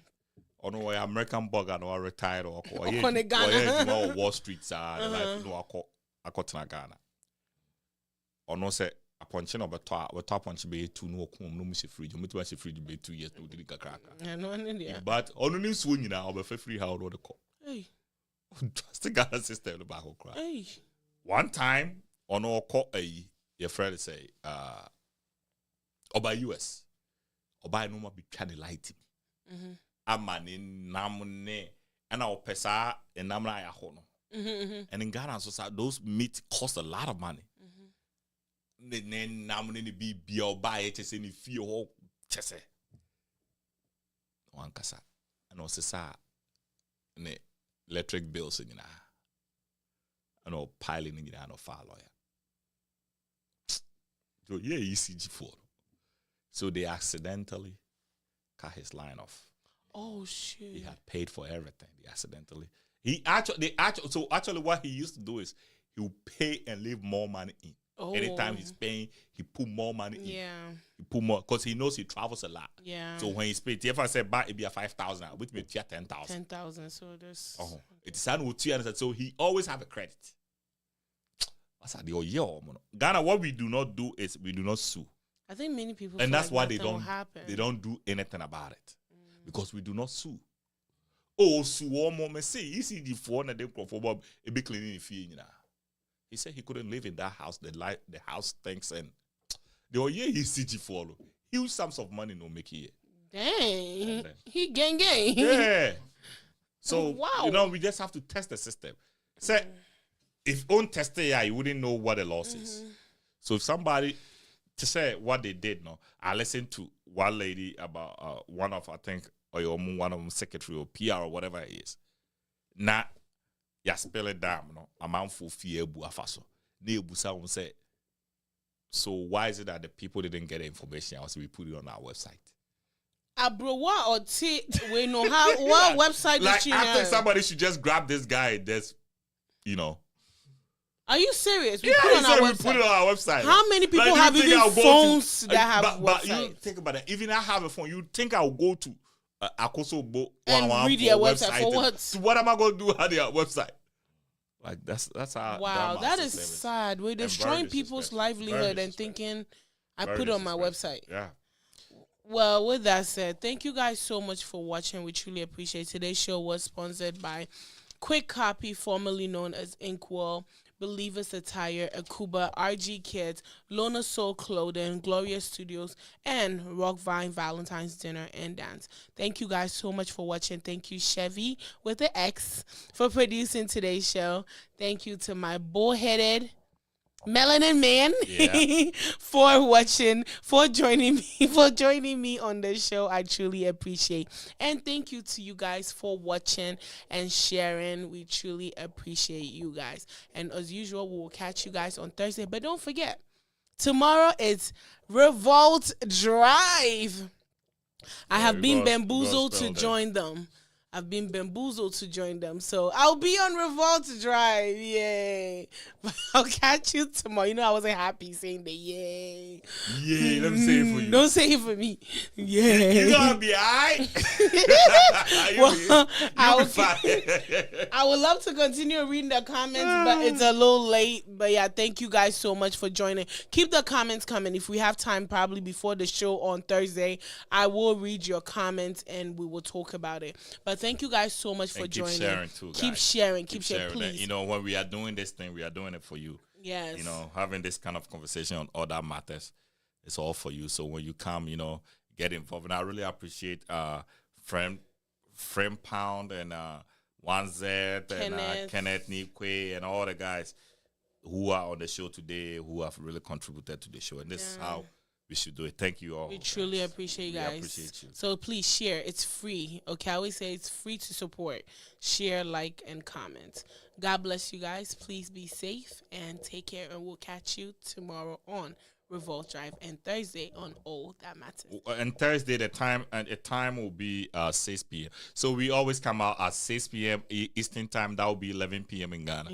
Oh no, American bug and or retired or Wall Street Ghana. Or no say a punch no but top punch be 2 no come no me fridge me to fridge be 2 years no did kakra. I know India. But on no so nyina obe free how do the call. Hey. Just the Ghana system the back cry. Hey. One time on our call your friend say oba US oba no ma be twa the light. Mhm. Amani namne and our pesa and namna ya ho no. And in Ghana so those meat cost a lot of money. Then namne ni be oba e chese ni fie ho chese. One kasa. And also sa ne electric bills in and all piling in no file lawyer. So yeah, ECG4. So they accidentally cut his line off. Oh shit. He had paid for everything. They accidentally. Actually what he used to do is he would pay and leave more money in. Oh. Anytime he's paying, he put more money in. Yeah. He put more because he knows he travels a lot. Yeah. So when he's paid, if I say buy it be a 5,000, which means 10,000. 10,000. So there's. Oh, it's so he always have a credit. What's that? Ghana, what we do not do is we do not sue, I think many people. and feel that's like why nothing they don't do anything about it because we do not sue. Oh, sue one moment. See, you see the phone and they come for Bob a big cleaning fee. He said he couldn't live in that house. The house stinks, and the he CG follow huge sums of money no make it. Dang, he gang. Yeah. So wow. we just have to test the system. Say if own test it, you wouldn't know what the loss is. So if somebody to say what they did, I listened to one lady about one of I think or one of them secretary or PR or whatever it is. Now, ya spell it down, amount for fear buafaso. Ne busa won say. So why is it that the people didn't get the information? Also, we put it on our website. Abrowa or T we know how what website Like is she I think now? somebody should just grab this guy. There's, Are you serious? We yeah, put it on our we website. put it on our website. How many people Like, have you think even I'll go phones to, that have but websites? you think about it. Even I have a phone. You think I'll go to Akoso And read their website for what? So what am I going to do at their website? Like that's how. Wow, that is system sad. We're destroying people's livelihood and thinking I Very put it on my website. Yeah. Well, with that said, thank you guys so much for watching. We truly appreciate it. Today's show was sponsored by Quick Copy, formerly known as Inkwell, Believers Attire, Akuba, RG Kids, Lona Soul Clothing, Gloria Studios, and Rockvine Valentine's Dinner and Dance. Thank you guys so much for watching. Thank you, Chevy with the X, for producing today's show. Thank you to my bullheaded Melanin Man for watching, for joining me on the show. I truly appreciate. And thank you to you guys for watching and sharing. We truly appreciate you guys. And as usual, we will catch you guys on Thursday. But don't forget, tomorrow is Revolt Drive. I have been bamboozled to join them. I've been bamboozled to join them. So I'll be on Revolt Drive. Yay. But I'll catch you tomorrow. I wasn't happy saying the yay. Yay, let me say it for you. Don't say it for me. Yay. You're going to be all right. Well, You'll be fine. I would love to continue reading the comments, but it's a little late. But yeah, thank you guys so much for joining. Keep the comments coming. If we have time, probably before the show on Thursday, I will read your comments and we will talk about it. But thank you guys so much for joining. Keep sharing too, guys. Keep sharing, please. When we are doing this thing, we are doing it for you. Yes. Having this kind of conversation on other matters, it's all for you. So when you come, get involved. And I really appreciate Friend Pound and 1Z and Kenneth Nikwe and all the guys who are on the show today who have really contributed to the show. And this is how we should do it. Thank you all. We truly appreciate you guys. We appreciate you. So please share. It's free. Okay, I always say it's free to support. Share, like, and comment. God bless you guys. Please be safe and take care. And we'll catch you tomorrow on Revolt Drive and Thursday on All That Matters. And Thursday the time will be 6 p.m. So we always come out at 6 p.m. Eastern time. That will be 11 p.m. in Ghana.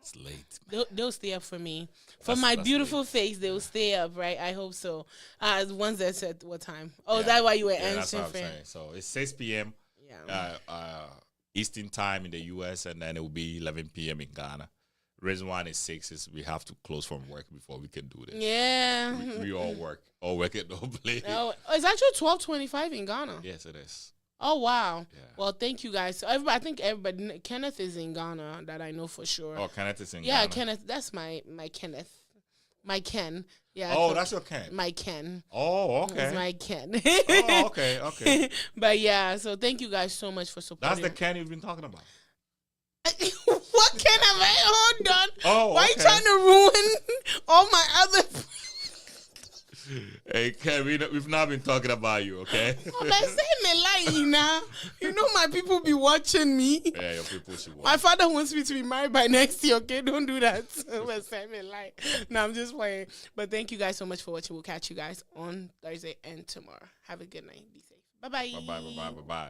It's late. They'll stay up for me. For my beautiful face, they'll stay up, right? I hope so. The ones that said what time. Oh, that's why you were answering. That's what I'm saying. So it's 6 p.m. Eastern time in the U.S. and then it will be 11 p.m. in Ghana. Reason why it's 6 is we have to close from work before we can do this. Yeah. We all work at no place. Oh, it's actually 12:25 in Ghana. Yes, it is. Oh wow! Yeah. Well, thank you guys. So I think everybody. Kenneth is in Ghana. That I know for sure. Oh, Kenneth is in Yeah, Ghana. Kenneth. That's my Kenneth. My Ken. Yeah. Oh, that's your Ken. My Ken. Oh, It's okay. my Ken. Oh, okay. But yeah, so thank you guys so much for supporting. That's the Ken you've been talking about. What Ken am I? Hold on. Oh, Why okay. you trying to ruin all my other? Hey, Ken, we've not been talking about you, okay? Oh, but say me lying now. You know my people be watching me. Yeah, your people should watch. My father wants me to be married by next year, okay? Don't do that. But say me lying. No, I'm just playing. But thank you guys so much for watching. We'll catch you guys on Thursday and tomorrow. Have a good night. Be safe. Bye-bye. Bye-bye.